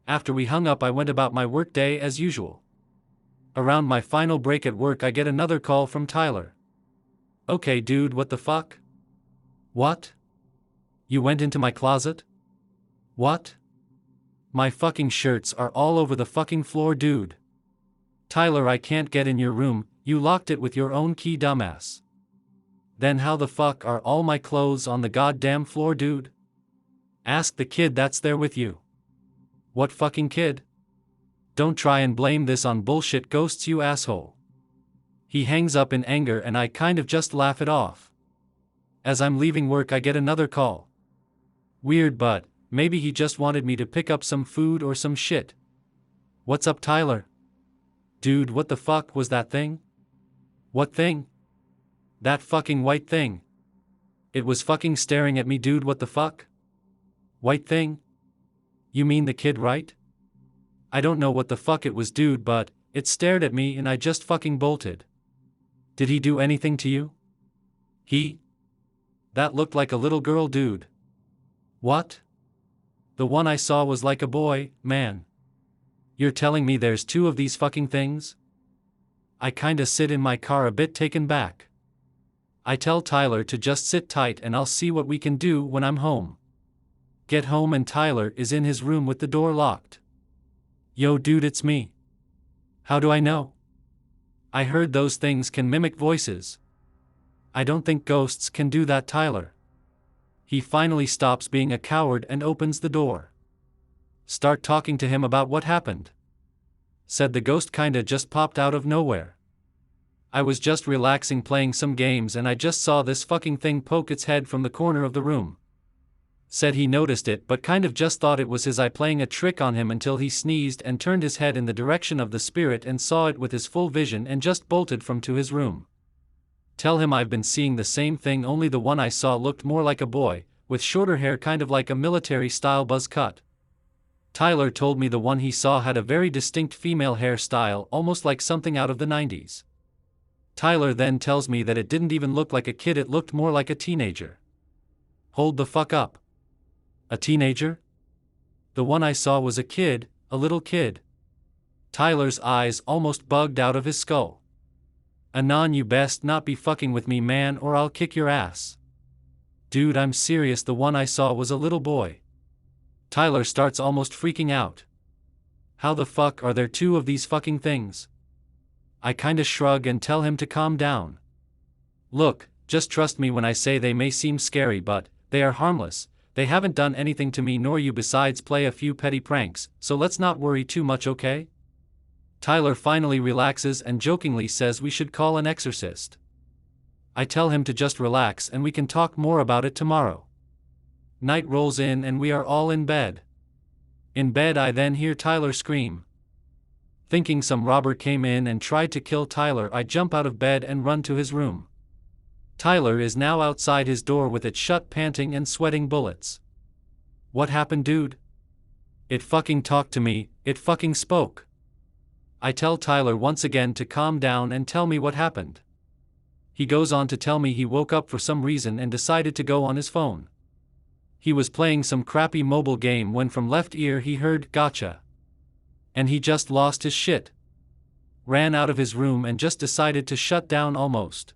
After we hung up, I went about my work day as usual. Around my final break at work, I get another call from Tyler. "Okay, dude, what the fuck?" "What? You went into my closet?" "What? My fucking shirts are all over the fucking floor, dude." "Tyler, I can't get in your room, you locked it with your own key, dumbass." "Then how the fuck are all my clothes on the goddamn floor, dude?" "Ask the kid that's there with you." "What fucking kid? Don't try and blame this on bullshit ghosts, you asshole." He hangs up in anger and I kind of just laugh it off. As I'm leaving work, I get another call. Weird, but maybe he just wanted me to pick up some food or some shit. "What's up, Tyler?" "Dude, what the fuck was that thing?" "What thing?" "That fucking white thing. It was fucking staring at me, dude, what the fuck?" "White thing? You mean the kid, right?" "I don't know what the fuck it was, dude, but it stared at me and I just fucking bolted." "Did he do anything to you?" "He? That looked like a little girl, dude." "What?" "The one I saw was like a boy, man." "You're telling me there's two of these fucking things?" I kinda sit in my car a bit taken back. I tell Tyler to just sit tight and I'll see what we can do when I'm home. Get home and Tyler is in his room with the door locked. "Yo dude, it's me." "How do I know?" "I heard those things can mimic voices." "I don't think ghosts can do that, Tyler." He finally stops being a coward and opens the door. "Start talking to him about what happened," said the ghost, kinda just popped out of nowhere. "I was just relaxing playing some games and I just saw this fucking thing poke its head from the corner of the room." Said he noticed it but kind of just thought it was his eye playing a trick on him until he sneezed and turned his head in the direction of the spirit and saw it with his full vision and just bolted from to his room. Tell him I've been seeing the same thing, only the one I saw looked more like a boy, with shorter hair, kind of like a military-style buzz cut. Tyler told me the one he saw had a very distinct female hairstyle, almost like something out of the 90s. Tyler then tells me that it didn't even look like a kid, it looked more like a teenager. Hold the fuck up. A teenager? The one I saw was a kid, a little kid. Tyler's eyes almost bugged out of his skull. "Anon, you best not be fucking with me, man, or I'll kick your ass." "Dude, I'm serious, the one I saw was a little boy." Tyler starts almost freaking out. "How the fuck are there two of these fucking things?" I kinda shrug and tell him to calm down. "Look, just trust me when I say they may seem scary, but they are harmless. They haven't done anything to me nor you, besides play a few petty pranks, so let's not worry too much, okay?" Tyler finally relaxes and jokingly says we should call an exorcist. I tell him to just relax and we can talk more about it tomorrow. Night rolls in and we are all in bed. In bed, I then hear Tyler scream. Thinking some robber came in and tried to kill Tyler, I jump out of bed and run to his room. Tyler is now outside his door with it shut, panting and sweating bullets. "What happened, dude?" "It fucking talked to me, it fucking spoke." I tell Tyler once again to calm down and tell me what happened. He goes on to tell me he woke up for some reason and decided to go on his phone. He was playing some crappy mobile game when from left ear he heard "gotcha." And he just lost his shit. Ran out of his room and just decided to shut down almost.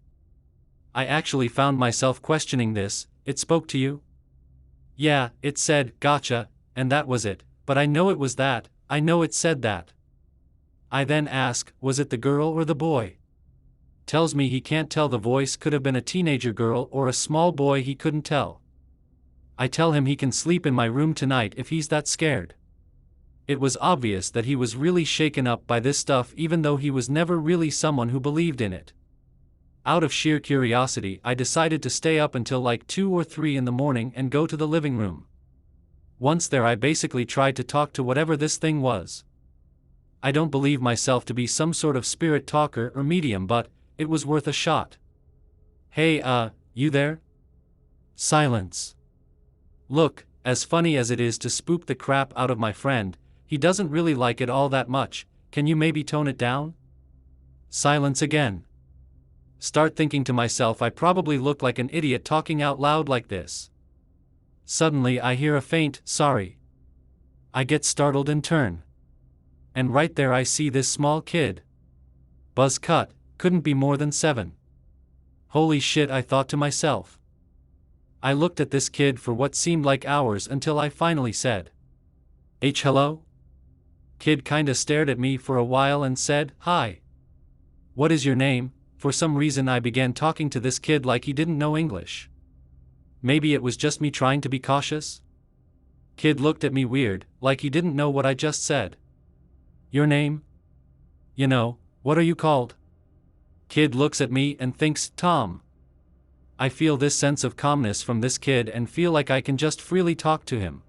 I actually found myself questioning this. "It spoke to you?" "Yeah, it said, 'gotcha,' and that was it, but I know it was that, I know it said that. I then ask, was it the girl or the boy? Tells me he can't tell, the voice could have been a teenager girl or a small boy, he couldn't tell. I tell him he can sleep in my room tonight if he's that scared. It was obvious that he was really shaken up by this stuff, even though he was never really someone who believed in it. Out of sheer curiosity, I decided to stay up until like 2 or 3 in the morning and go to the living room. Once there, I basically tried to talk to whatever this thing was. I don't believe myself to be some sort of spirit talker or medium, but it was worth a shot. Hey, you there? Silence. Look, as funny as it is to spook the crap out of my friend, he doesn't really like it all that much. Can you maybe tone it down? Silence again. Start thinking to myself, I probably look like an idiot talking out loud like this. Suddenly I hear a faint, sorry. I get startled and turn. And right there I see this small kid. Buzz cut, couldn't be more than 7. Holy shit, I thought to myself. I looked at this kid for what seemed like hours until I finally said, hello? Kid kinda stared at me for a while and said, hi. What is your name? For some reason I began talking to this kid like he didn't know English. Maybe it was just me trying to be cautious? Kid looked at me weird, like he didn't know what I just said. Your name? You know, what are you called? Kid looks at me and thinks, Tom. I feel this sense of calmness from this kid and feel like I can just freely talk to him.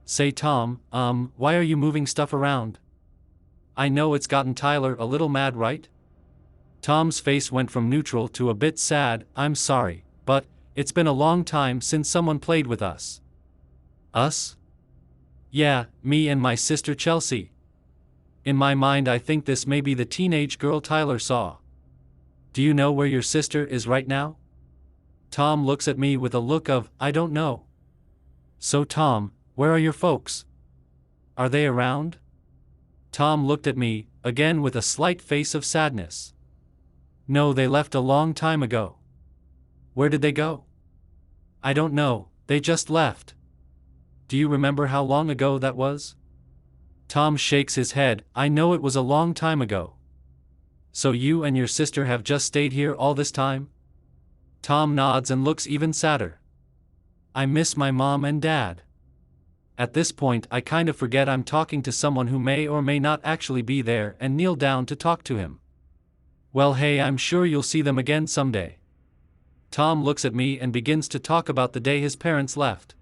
Say, Tom, why are you moving stuff around? I know it's gotten Tyler a little mad, right? Tom's face went from neutral to a bit sad. I'm sorry, but it's been a long time since someone played with us. Us? Yeah, me and my sister Chelsea. In my mind I think this may be the teenage girl Tyler saw. Do you know where your sister is right now? Tom looks at me with a look of, I don't know. So Tom, where are your folks? Are they around? Tom looked at me, again with a slight face of sadness. No, they left a long time ago. Where did they go? I don't know, they just left. Do you remember how long ago that was? Tom shakes his head, I know it was a long time ago. So you and your sister have just stayed here all this time? Tom nods and looks even sadder. I miss my mom and dad. At this point I kind of forget I'm talking to someone who may or may not actually be there and kneel down to talk to him. Well, hey, I'm sure you'll see them again someday. Tom looks at me and begins to talk about the day his parents left.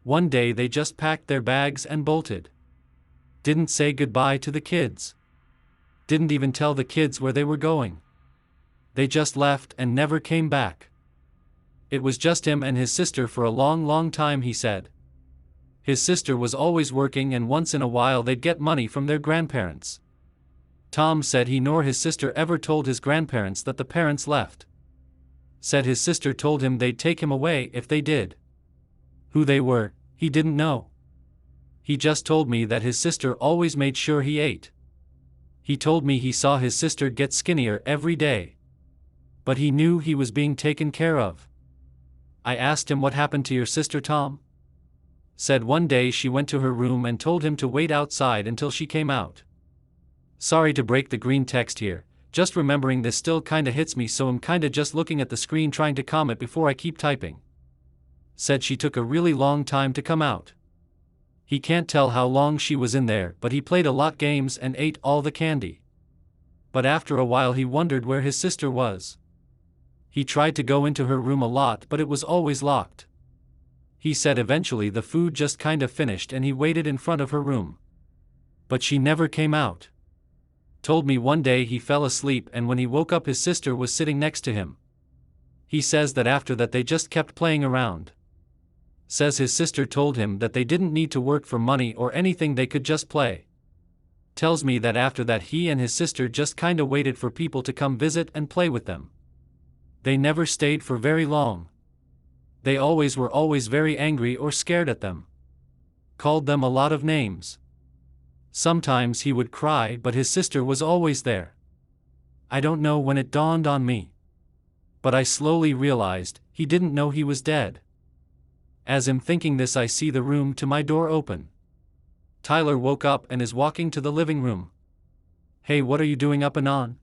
One day they just packed their bags and bolted. Didn't say goodbye to the kids. Didn't even tell the kids where they were going. They just left and never came back. It was just him and his sister for a long, long time, he said. His sister was always working and once in a while they'd get money from their grandparents. Tom said he nor his sister ever told his grandparents that the parents left. Said his sister told him they'd take him away if they did. Who they were, he didn't know. He just told me that his sister always made sure he ate. He told me he saw his sister get skinnier every day. But he knew he was being taken care of. I asked him, what happened to your sister, Tom? Said one day she went to her room and told him to wait outside until she came out. Sorry to break the green text here, just remembering this still kinda hits me, so I'm kinda just looking at the screen trying to calm it before I keep typing. Said she took a really long time to come out. He can't tell how long she was in there, but he played a lot games and ate all the candy. But after a while he wondered where his sister was. He tried to go into her room a lot, but it was always locked. He said eventually the food just kinda finished and he waited in front of her room. But she never came out. Told me one day he fell asleep and when he woke up his sister was sitting next to him. He says that after that they just kept playing around. Says his sister told him that they didn't need to work for money or anything, they could just play. Tells me that after that he and his sister just kinda waited for people to come visit and play with them. They never stayed for very long. They were always very angry or scared at them. Called them a lot of names. Sometimes he would cry, but his sister was always there. I don't know when it dawned on me. But I slowly realized he didn't know he was dead. As I'm thinking this, I see the room to my door open. Tyler woke up and is walking to the living room. Hey, what are you doing up and on?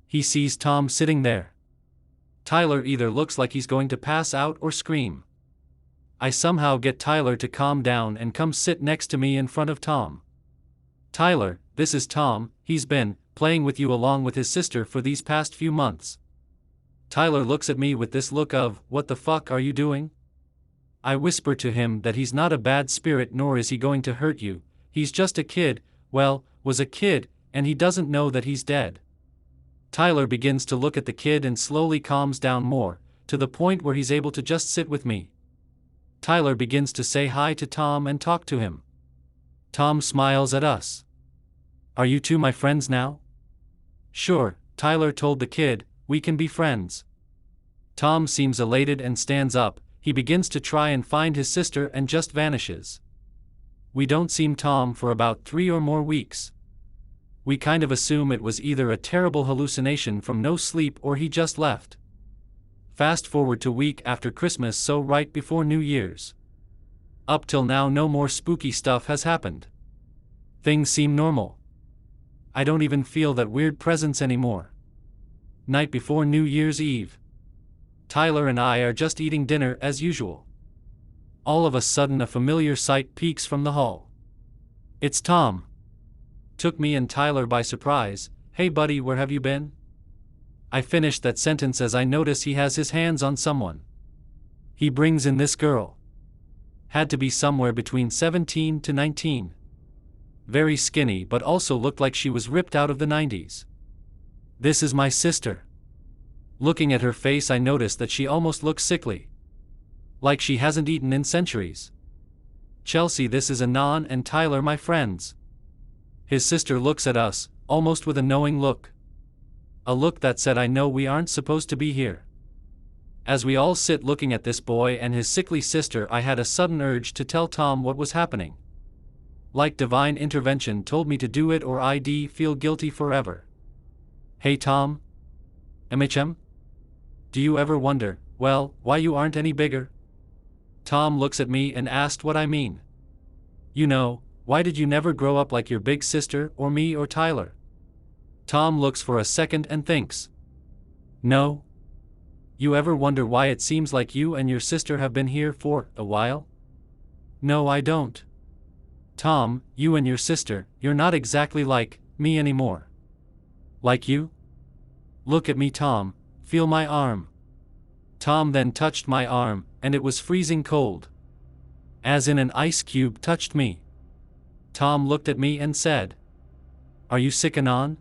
He sees Tom sitting there. Tyler either looks like he's going to pass out or scream. I somehow get Tyler to calm down and come sit next to me in front of Tom. Tyler, this is Tom, he's been playing with you along with his sister for these past few months. Tyler looks at me with this look of, what the fuck are you doing? I whisper to him that he's not a bad spirit nor is he going to hurt you, he's just a kid, well, was a kid, and he doesn't know that he's dead. Tyler begins to look at the kid and slowly calms down more, to the point where he's able to just sit with me. Tyler begins to say hi to Tom and talk to him. Tom smiles at us. Are you two my friends now? Sure, Tyler told the kid, we can be friends. Tom seems elated and stands up, he begins to try and find his sister and just vanishes. We don't see Tom for about 3 or more weeks. We kind of assume it was either a terrible hallucination from no sleep or he just left. Fast forward to week after Christmas, so right before New Year's. Up till now no more spooky stuff has happened. Things seem normal. I don't even feel that weird presence anymore. Night before New Year's Eve. Tyler and I are just eating dinner as usual. All of a sudden a familiar sight peeks from the hall. It's Tom. Took me and Tyler by surprise. Hey buddy, where have you been? I finished that sentence as I notice he has his hands on someone. He brings in this girl. Had to be somewhere between 17 to 19. Very skinny but also looked like she was ripped out of the 90s. This is my sister. Looking at her face I notice that she almost looks sickly. Like she hasn't eaten in centuries. Chelsea, this is Anon and Tyler, my friends. His sister looks at us, almost with a knowing look. A look that said I know we aren't supposed to be here. As we all sit looking at this boy and his sickly sister, I had a sudden urge to tell Tom what was happening. Like divine intervention told me to do it or I'd feel guilty forever. Hey Tom? MHM? Do you ever wonder, well, why you aren't any bigger? Tom looks at me and asked what I mean. You know, why did you never grow up like your big sister or me or Tyler? Tom looks for a second and thinks. No. You ever wonder why it seems like you and your sister have been here for a while? No, I don't. Tom, you and your sister, you're not exactly like me anymore. Like you? Look at me, Tom, feel my arm. Tom then touched my arm, and it was freezing cold. As in an ice cube touched me. Tom looked at me and said, Are you sick, Anon?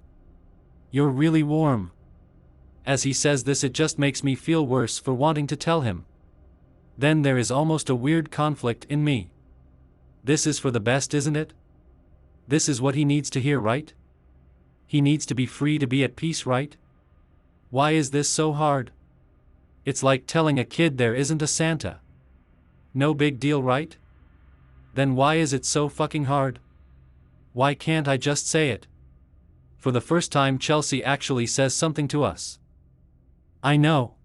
You're really warm. As he says this it just makes me feel worse for wanting to tell him. Then there is almost a weird conflict in me. This is for the best, isn't it? This is what he needs to hear, right? He needs to be free to be at peace, right? Why is this so hard? It's like telling a kid there isn't a Santa. No big deal, right? Then why is it so fucking hard? Why can't I just say it? For the first time Chelsea actually says something to us. I know.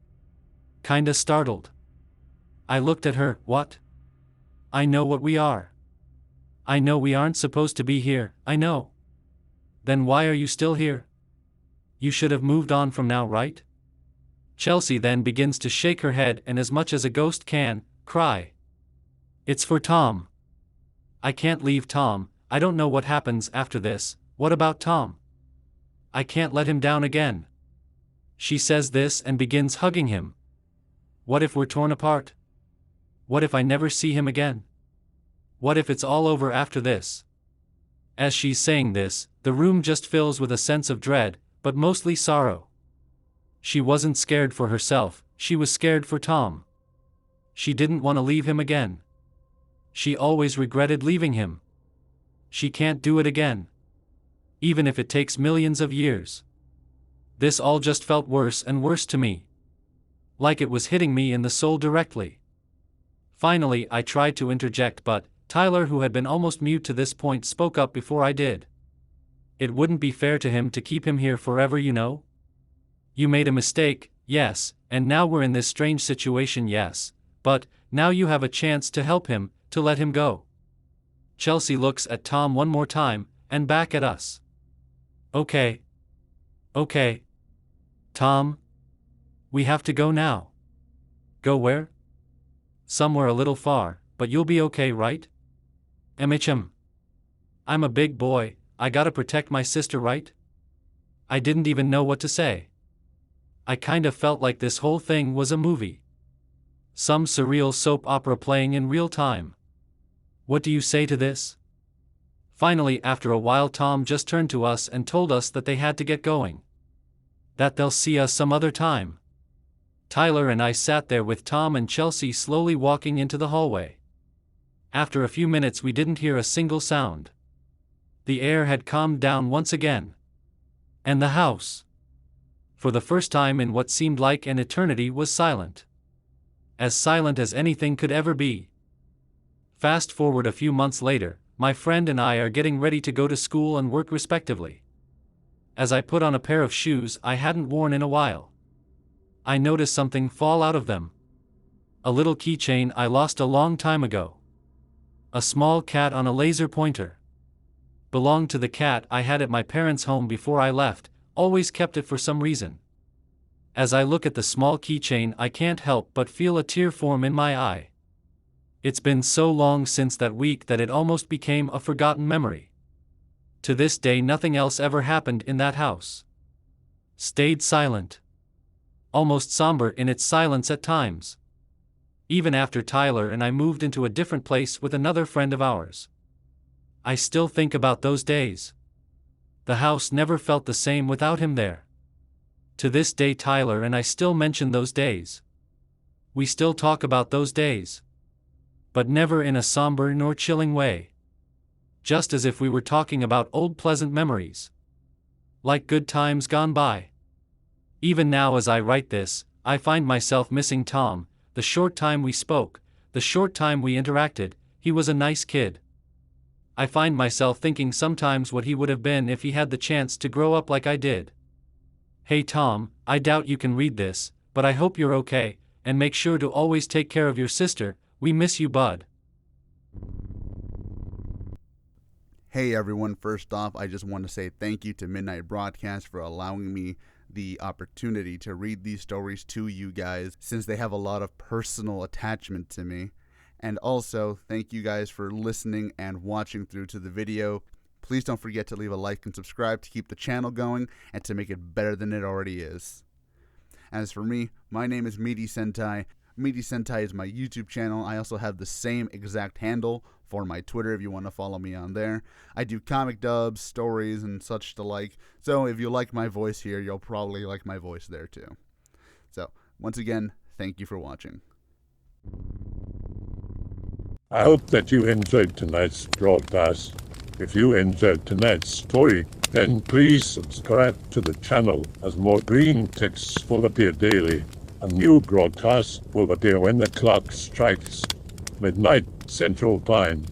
Kinda startled. I looked at her, what? I know what we are. I know we aren't supposed to be here, I know. Then why are you still here? You should have moved on from now, right? Chelsea then begins to shake her head and, as much as a ghost can, cry. It's for Tom. I can't leave Tom, I don't know what happens after this, what about Tom? I can't let him down again. She says this and begins hugging him. What if we're torn apart? What if I never see him again? What if it's all over after this? As she's saying this, the room just fills with a sense of dread, but mostly sorrow. She wasn't scared for herself, she was scared for Tom. She didn't want to leave him again. She always regretted leaving him. She can't do it again. Even if it takes millions of years. This all just felt worse and worse to me. Like it was hitting me in the soul directly. Finally, I tried to interject, but Tyler, who had been almost mute to this point, spoke up before I did. It wouldn't be fair to him to keep him here forever, you know? You made a mistake, yes, and now we're in this strange situation, yes, but now you have a chance to help him, to let him go. Chelsea looks at Tom one more time, and back at us. Okay. Okay. Tom? We have to go now. Go where? Somewhere a little far, but you'll be okay, right? MHM. I'm a big boy, I gotta protect my sister, right? I didn't even know what to say. I kind of felt like this whole thing was a movie. Some surreal soap opera playing in real time. What do you say to this? Finally, after a while, Tom just turned to us and told us that they had to get going. That they'll see us some other time. Tyler and I sat there with Tom and Chelsea slowly walking into the hallway. After a few minutes, we didn't hear a single sound. The air had calmed down once again. And the house, for the first time in what seemed like an eternity, was silent. As silent as anything could ever be. Fast forward a few months later, my friend and I are getting ready to go to school and work respectively. As I put on a pair of shoes I hadn't worn in a while, I noticed something fall out of them. A little keychain I lost a long time ago. A small cat on a laser pointer. Belonged to the cat I had at my parents' home before I left, always kept it for some reason. As I look at the small keychain, I can't help but feel a tear form in my eye. It's been so long since that week that it almost became a forgotten memory. To this day, nothing else ever happened in that house. Stayed silent. Almost somber in its silence at times. Even after Tyler and I moved into a different place with another friend of ours. I still think about those days. The house never felt the same without him there. To this day, Tyler and I still mention those days. We still talk about those days. But never in a somber nor chilling way. Just as if we were talking about old pleasant memories. Like good times gone by. Even now as I write this, I find myself missing Tom, the short time we spoke, the short time we interacted. He was a nice kid. I find myself thinking sometimes what he would have been if he had the chance to grow up like I did. Hey Tom, I doubt you can read this, but I hope you're okay, and make sure to always take care of your sister. We miss you, bud. Hey everyone, first off, I just want to say thank you to Midnight Broadcast for allowing me the opportunity to read these stories to you guys, since they have a lot of personal attachment to me. And also, thank you guys for listening and watching through to the video. Please don't forget to leave a like and subscribe to keep the channel going and to make it better than it already is. As for me, my name is MeatySentai. MeatySentai is my YouTube channel. I also have the same exact handle for my Twitter if you want to follow me on there. I do comic dubs, stories, and such the like. So if you like my voice here, you'll probably like my voice there too. So, once again, thank you for watching. I hope that you enjoyed tonight's broadcast. If you enjoyed tonight's story, then please subscribe to the channel, as more green texts will appear daily. A new broadcast will appear when the clock strikes midnight Central Time.